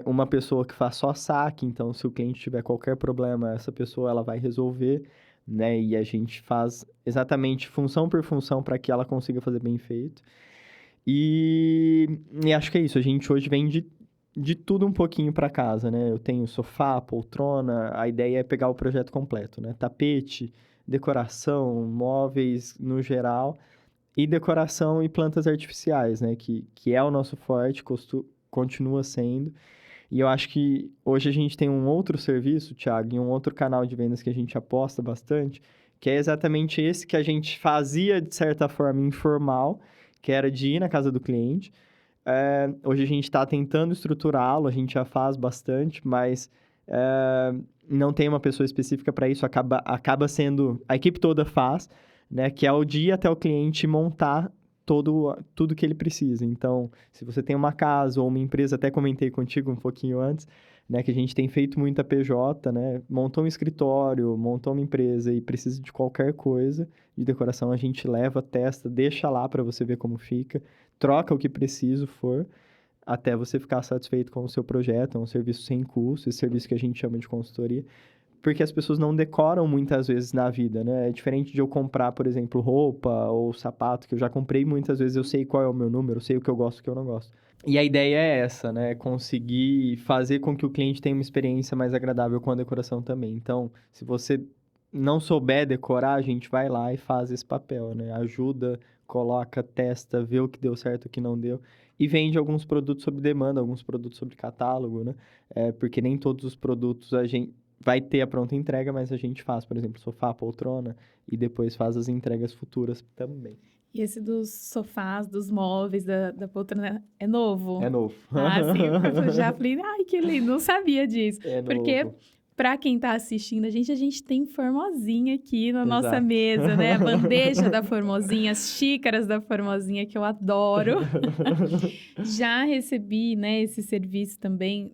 Uma pessoa que faz só saque, então se o cliente tiver qualquer problema, essa pessoa ela vai resolver, né? E a gente faz exatamente função por função para que ela consiga fazer bem feito. E acho que é isso, a gente hoje vende de tudo um pouquinho para casa, né? Eu tenho sofá, poltrona, a ideia é pegar o projeto completo, né? Tapete, decoração, móveis no geral, e decoração e plantas artificiais, né? Que é o nosso forte, continua sendo. E eu acho que hoje a gente tem um outro serviço, Thiago, e um outro canal de vendas que a gente aposta bastante, que é exatamente esse que a gente fazia, de certa forma, informal, que era de ir na casa do cliente. Hoje a gente está tentando estruturá-lo, a gente já faz bastante, mas não tem uma pessoa específica para isso, acaba sendo... A equipe toda faz, né? Que é o dia até o cliente montar tudo que ele precisa. Então, se você tem uma casa ou uma empresa, até comentei contigo um pouquinho antes, né? Que a gente tem feito muita PJ, né? Montou um escritório, montou uma empresa e precisa de qualquer coisa de decoração, a gente leva, testa, deixa lá para você ver como fica, troca o que preciso for, até você ficar satisfeito com o seu projeto. É um serviço sem custo, esse serviço que a gente chama de consultoria, porque as pessoas não decoram muitas vezes na vida, né? É diferente de eu comprar, por exemplo, roupa ou sapato, que eu já comprei muitas vezes, eu sei qual é o meu número, eu sei o que eu gosto e o que eu não gosto. E a ideia é essa, né? Conseguir fazer com que o cliente tenha uma experiência mais agradável com a decoração também. Então, se você não souber decorar, a gente vai lá e faz esse papel, né? Ajuda, coloca, testa, vê o que deu certo, o que não deu. E vende alguns produtos sob demanda, alguns produtos sobre catálogo, né? Porque nem todos os produtos a gente vai ter a pronta entrega, mas a gente faz, por exemplo, sofá, poltrona, e depois faz as entregas futuras também. E esse dos sofás, dos móveis, da poltrona, é novo? É novo. Ah, sim. Eu já falei, ai, que lindo, não sabia disso. É novo. Porque, pra quem tá assistindo a gente tem formosinha aqui na nossa Exato. mesa, né? A bandeja da formosinha, as xícaras da formosinha, que eu adoro. Já recebi, né, esse serviço também.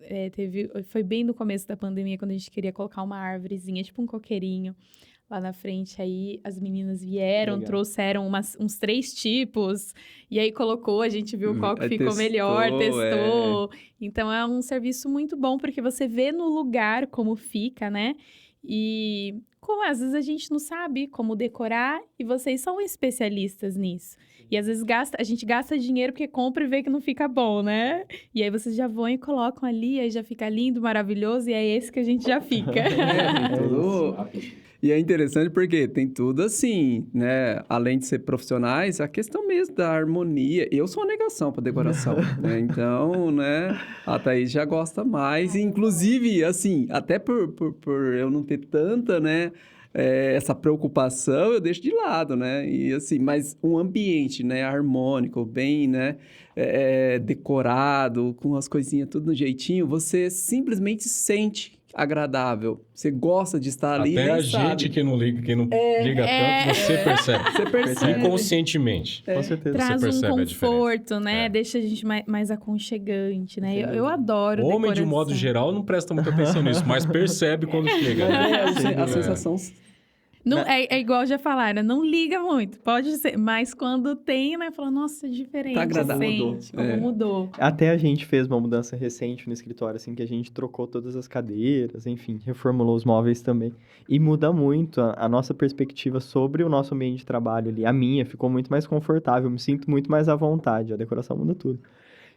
Foi bem no começo da pandemia, quando a gente queria colocar uma árvorezinha, tipo um coqueirinho lá na frente. Aí as meninas vieram, Legal. trouxeram uns 3 tipos, e aí colocou, a gente viu qual que Aí ficou melhor, testou. Então é um serviço muito bom, porque você vê no lugar como fica, né? E como às vezes a gente não sabe como decorar, e vocês são especialistas nisso. E às vezes a gente gasta dinheiro porque compra e vê que não fica bom, né? E aí vocês já vão e colocam ali, aí já fica lindo, maravilhoso, e é esse que a gente já fica. Tem tudo... E é interessante porque tem tudo assim, né? Além de ser profissionais, a questão mesmo da harmonia. Eu sou uma negação para decoração, né? Então, né? A Thaís já gosta mais. Inclusive, assim, até por eu não ter tanta, né? Essa preocupação eu deixo de lado, né? E assim, mas um ambiente, né? Harmônico, bem, né? Decorado, com as coisinhas tudo no jeitinho, você simplesmente sente agradável, você gosta de estar ali, Até nem a sabe. gente que não liga, tanto, você percebe. Você percebe. Inconscientemente. Com certeza. Traz Você um percebe a diferença. conforto, né? É. Deixa a gente mais aconchegante, né? Sem Eu dúvida. adoro Homem, de decoração. modo geral, não presta muita atenção nisso, mas percebe quando chega. Mas Né? a sensação... Não, é igual já falaram, não liga muito, pode ser, mas quando tem, né, fala, nossa, é diferente, Tá agradável. sente, como É. mudou. Até a gente fez uma mudança recente no escritório, assim, que a gente trocou todas as cadeiras, enfim, reformulou os móveis também. E muda muito a nossa perspectiva sobre o nosso ambiente de trabalho ali. A minha ficou muito mais confortável, me sinto muito mais à vontade, a decoração muda tudo.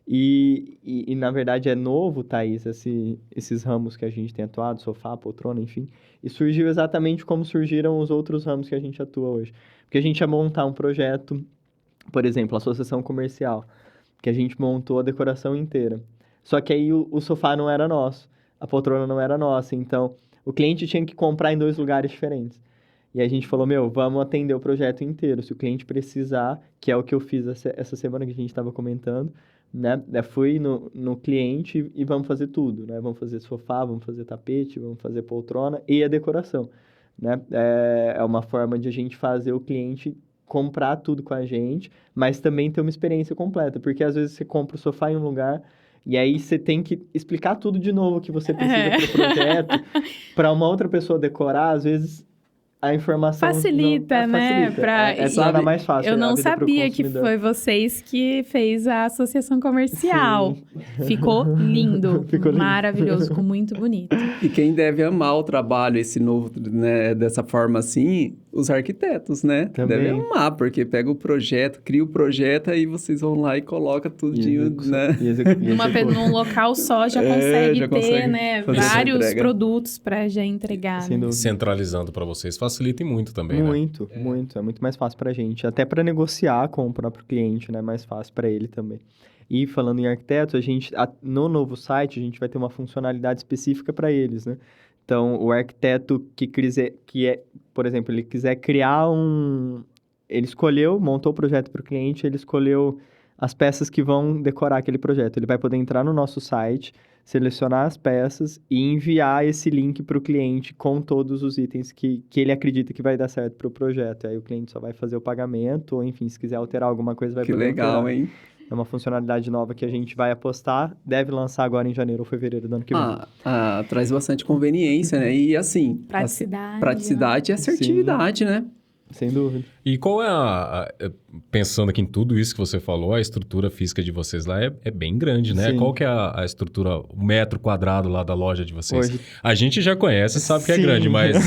E na verdade, é novo, Thaís, esses ramos que a gente tem atuado, sofá, poltrona, enfim. E surgiu exatamente como surgiram os outros ramos que a gente atua hoje. Porque a gente ia montar um projeto, por exemplo, a associação comercial, que a gente montou a decoração inteira. Só que aí o sofá não era nosso, a poltrona não era nossa, então o cliente tinha que comprar em 2 lugares diferentes. E aí a gente falou, vamos atender o projeto inteiro. Se o cliente precisar, que é o que eu fiz essa semana que a gente estava comentando, né? Fui no cliente e vamos fazer tudo, né? Vamos fazer sofá, vamos fazer tapete, vamos fazer poltrona e a decoração, né? É uma forma de a gente fazer o cliente comprar tudo com a gente, mas também ter uma experiência completa, porque às vezes você compra o sofá em um lugar e aí você tem que explicar tudo de novo que você precisa para o projeto, para uma outra pessoa decorar, às vezes a informação Facilita, né? Torna mais fácil. Eu a não vida pro sabia que consumidor. foi vocês que fez a associação comercial. Ficou lindo, Ficou lindo. maravilhoso, ficou muito bonito. E quem deve amar o trabalho, esse novo, né, dessa forma assim, os arquitetos, né? Também. Devem amar, porque pega o projeto, cria o projeto, aí vocês vão lá e colocam tudinho, né? Num local só já consegue já ter, consegue né, fazer essa vários entrega. produtos para já entregar. Sem Né? dúvida. Centralizando para vocês facilita e muito também, né? Muito. É muito mais fácil pra gente. Até para negociar com o próprio cliente, né? Mais fácil para ele também. E falando em arquitetos, no novo site, a gente vai ter uma funcionalidade específica para eles, né? Então, o arquiteto por exemplo, ele quiser criar ele montou o projeto para o cliente, ele escolheu as peças que vão decorar aquele projeto. Ele vai poder entrar no nosso site, selecionar as peças e enviar esse link para o cliente com todos os itens que ele acredita que vai dar certo para o projeto. Aí o cliente só vai fazer o pagamento, ou enfim, se quiser alterar alguma coisa, vai Que poder legal, alterar. hein? É uma funcionalidade nova que a gente vai apostar, deve lançar agora em janeiro ou fevereiro do ano que vem. Traz bastante conveniência, né? E assim... Praticidade. Praticidade e assertividade, né? Sem dúvida. E qual pensando aqui em tudo isso que você falou, a estrutura física de vocês lá é bem grande, né? Sim. Qual que é a estrutura, o metro quadrado lá da loja de vocês? Hoje- A gente já conhece, sabe que é Sim. grande, mas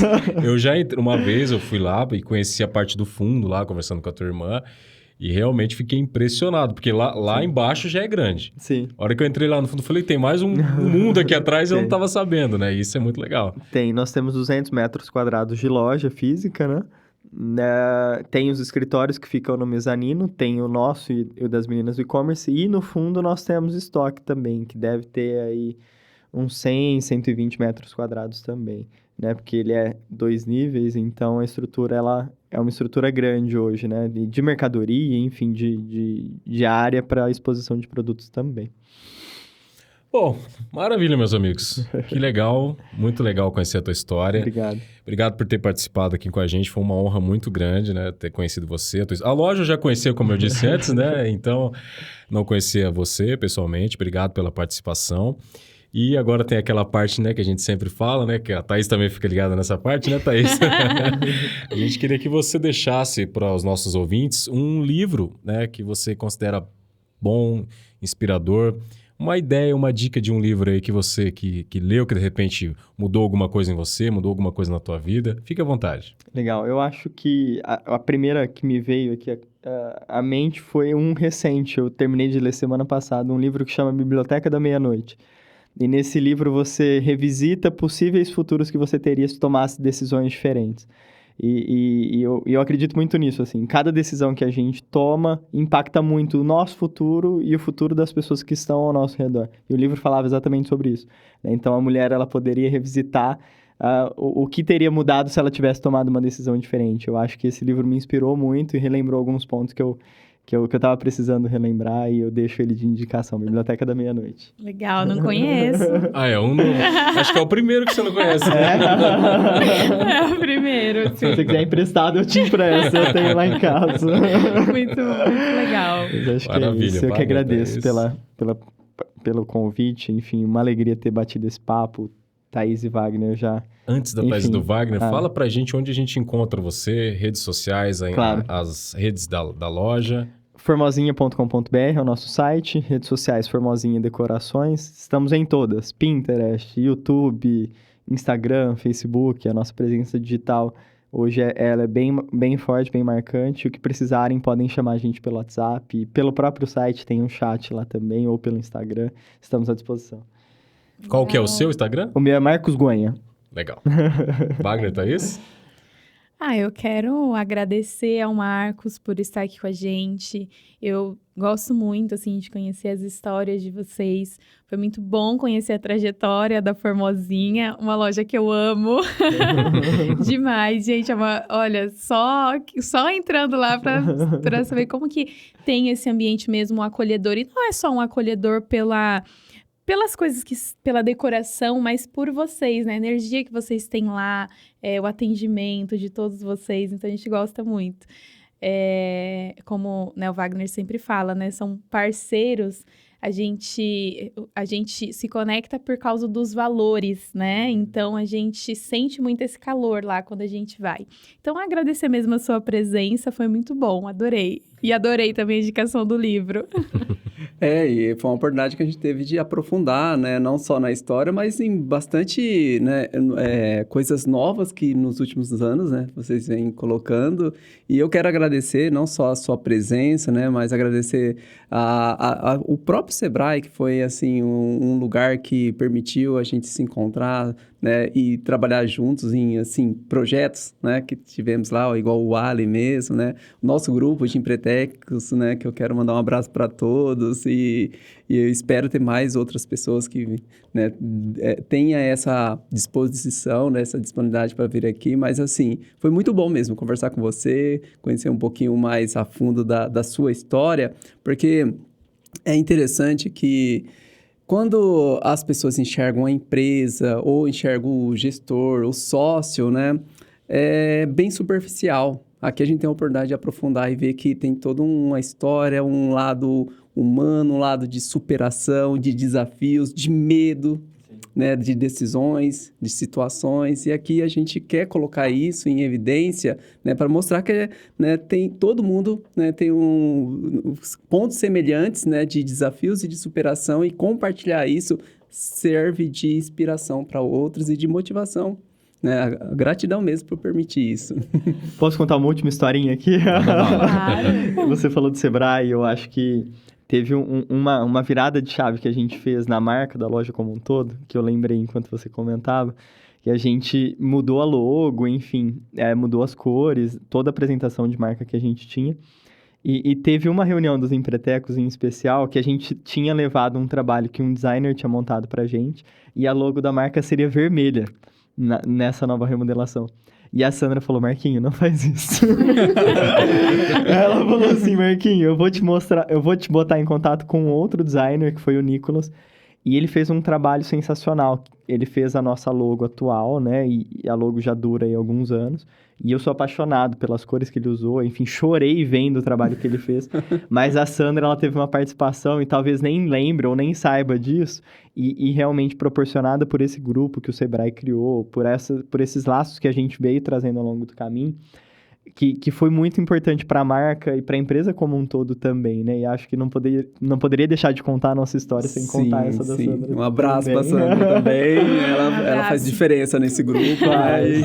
uma vez eu fui lá e conheci a parte do fundo lá, conversando com a tua irmã, e realmente fiquei impressionado, porque lá embaixo já é grande. Sim. A hora que eu entrei lá no fundo, eu falei, tem mais um mundo aqui atrás e eu não Tem. estava sabendo, né? E isso é muito legal. Nós temos 200 metros quadrados de loja física, né? Tem os escritórios que ficam no mezanino, tem o nosso e o das meninas do e-commerce, e no fundo nós temos estoque também, que deve ter aí uns 100, 120 metros quadrados também, né? Porque ele é 2 níveis, então a estrutura, ela é uma estrutura grande hoje, né? De mercadoria, enfim, de área para exposição de produtos também. Bom, maravilha, meus amigos. Que legal, muito legal conhecer a tua história. Obrigado. Obrigado por ter participado aqui com a gente. Foi uma honra muito grande, né? Ter conhecido você. A loja eu já conhecia, como eu disse antes, né? Então, não conhecia você pessoalmente. Obrigado pela participação. E agora tem aquela parte, né, que a gente sempre fala, né? Que a Thaís também fica ligada nessa parte, né, Thaís? A gente queria que você deixasse para os nossos ouvintes um livro, né? Que você considera bom, inspirador. Uma ideia, uma dica de um livro aí que você que leu, que de repente mudou alguma coisa em você, mudou alguma coisa na tua vida. Fique à vontade. Legal. Eu acho que a primeira que me veio aqui à mente foi um recente. Eu terminei de ler semana passada, um livro que chama Biblioteca da Meia-Noite. E nesse livro você revisita possíveis futuros que você teria se tomasse decisões diferentes. E eu acredito muito nisso, assim. Cada decisão que a gente toma impacta muito o nosso futuro e o futuro das pessoas que estão ao nosso redor. E o livro falava exatamente sobre isso, né? Então, a mulher, ela poderia revisitar o que teria mudado se ela tivesse tomado uma decisão diferente. Eu acho que esse livro me inspirou muito e relembrou alguns pontos que que eu tava precisando relembrar e eu deixo ele de indicação, Biblioteca da Meia-Noite. Legal, não conheço. Ah, é um novo. Acho que é o primeiro que você não conhece, né? É o primeiro, Se sim. você quiser emprestado, eu te empresto, eu tenho lá em casa. Muito bom, muito legal. Mas acho que é Maravilha, isso. Eu que Wagner, agradeço é isso. pelo convite. Enfim, uma alegria ter batido esse papo. Thaís e Wagner já. Antes da Enfim, Thaís e do Wagner, ah. fala pra gente onde a gente encontra você, redes sociais, Claro. as redes da loja. Formosinha.com.br é o nosso site, redes sociais Formosinha Decorações. Estamos em todas: Pinterest, YouTube, Instagram, Facebook. A nossa presença digital hoje ela é bem forte, bem marcante. O que precisarem, podem chamar a gente pelo WhatsApp. Pelo próprio site tem um chat lá também, ou pelo Instagram. Estamos à disposição. Qual que é o Legal. seu Instagram? O meu é Marcos Guanha. Legal. Wagner, Thaís? Eu quero agradecer ao Marcos por estar aqui com a gente. Eu gosto muito, assim, de conhecer as histórias de vocês. Foi muito bom conhecer a trajetória da Formosinha, uma loja que eu amo demais, gente. Olha, só entrando lá para saber como que tem esse ambiente mesmo acolhedor. E não é só um acolhedor pelas coisas pela decoração, mas por vocês, né? A energia que vocês têm lá, o atendimento de todos vocês. Então, a gente gosta muito. Como, né, o Wagner sempre fala, né? São parceiros. A gente se conecta por causa dos valores, né? Então, a gente sente muito esse calor lá quando a gente vai. Então, agradecer mesmo a sua presença. Foi muito bom. Adorei. E adorei também a indicação do livro. E foi uma oportunidade que a gente teve de aprofundar, né? Não só na história, mas em bastante, né, coisas novas que nos últimos anos, né, vocês vêm colocando. E eu quero agradecer não só a sua presença, né, mas agradecer o próprio Sebrae, que foi, assim, um lugar que permitiu a gente se encontrar, né, e trabalhar juntos em, assim, projetos, né, que tivemos lá, igual o Ali mesmo, né, o nosso grupo de empretecos, né, que eu quero mandar um abraço para todos e eu espero ter mais outras pessoas que, né, tenha essa disposição, né, essa disponibilidade para vir aqui, mas, assim, foi muito bom mesmo conversar com você, conhecer um pouquinho mais a fundo da sua história, porque é interessante que quando as pessoas enxergam a empresa ou enxergam o gestor, o sócio, né, é bem superficial. Aqui a gente tem a oportunidade de aprofundar e ver que tem toda uma história, um lado humano, um lado de superação, de desafios, de medo, né, de decisões, de situações. E aqui a gente quer colocar isso em evidência, né, para mostrar que, né, todo mundo, né, tem pontos semelhantes, né, de desafios e de superação, e compartilhar isso serve de inspiração para outros e de motivação. Né? A gratidão mesmo por permitir isso. Posso contar uma última historinha aqui? Claro. Você falou do Sebrae, eu acho que teve uma virada de chave que a gente fez na marca da loja como um todo, que eu lembrei enquanto você comentava, que a gente mudou a logo, enfim, mudou as cores, toda a apresentação de marca que a gente tinha. E teve uma reunião dos empretecos em especial que a gente tinha levado um trabalho que um designer tinha montado pra gente, e a logo da marca seria vermelha nessa nova remodelação. E a Sandra falou: Marquinho, não faz isso. Ela falou assim: Marquinho, eu vou te botar em contato com outro designer, que foi o Nicolas, e ele fez um trabalho sensacional. Ele fez a nossa logo atual, né, e a logo já dura aí alguns anos, e eu sou apaixonado pelas cores que ele usou, enfim, chorei vendo o trabalho que ele fez, mas a Sandra, ela teve uma participação, e talvez nem lembre ou nem saiba disso, e realmente proporcionada por esse grupo que o Sebrae criou, por esses laços que a gente veio trazendo ao longo do caminho, que foi muito importante para a marca e para a empresa como um todo também, né? E acho que não poderia deixar de contar a nossa história sem contar essa da Sandra. Um abraço para a Sandra também. Ela faz diferença nesse grupo. Né?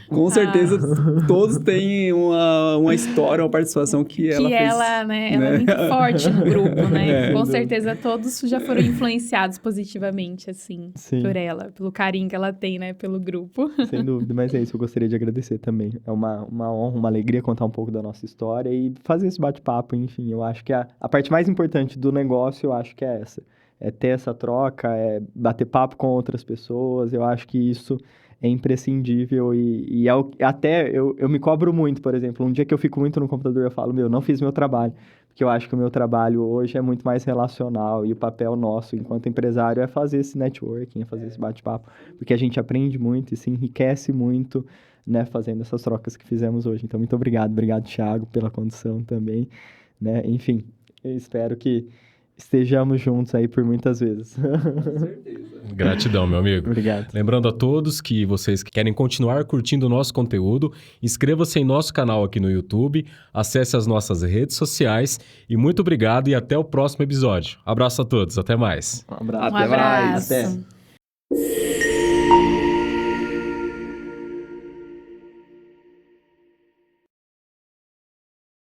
Com certeza todos têm uma história, uma participação que ela fez. Né? Ela é muito forte no grupo, né? Com certeza todos já foram influenciados positivamente, assim, por ela, pelo carinho que ela tem, né, pelo grupo. Sem dúvida, mas é isso, eu gostaria de agradecer também. É uma honra, uma alegria contar um pouco da nossa história e fazer esse bate-papo, enfim. Eu acho que a parte mais importante do negócio, eu acho que é essa. É ter essa troca, é bater papo com outras pessoas. Eu acho que isso é imprescindível e até eu me cobro muito, por exemplo. Um dia que eu fico muito no computador, eu falo, não fiz meu trabalho. Porque eu acho que o meu trabalho hoje é muito mais relacional e o papel nosso enquanto empresário é fazer esse networking, é fazer esse bate-papo. Porque a gente aprende muito e se enriquece muito, né, fazendo essas trocas que fizemos hoje. Então, muito obrigado. Obrigado, Thiago, pela condição também, né? Enfim, eu espero que estejamos juntos aí por muitas vezes. Com certeza. Gratidão, meu amigo. Obrigado. Lembrando a todos que vocês que querem continuar curtindo o nosso conteúdo, inscreva-se em nosso canal aqui no YouTube, acesse as nossas redes sociais e muito obrigado e até o próximo episódio. Abraço a todos, até mais. Um abraço. Até mais. abraço. Até.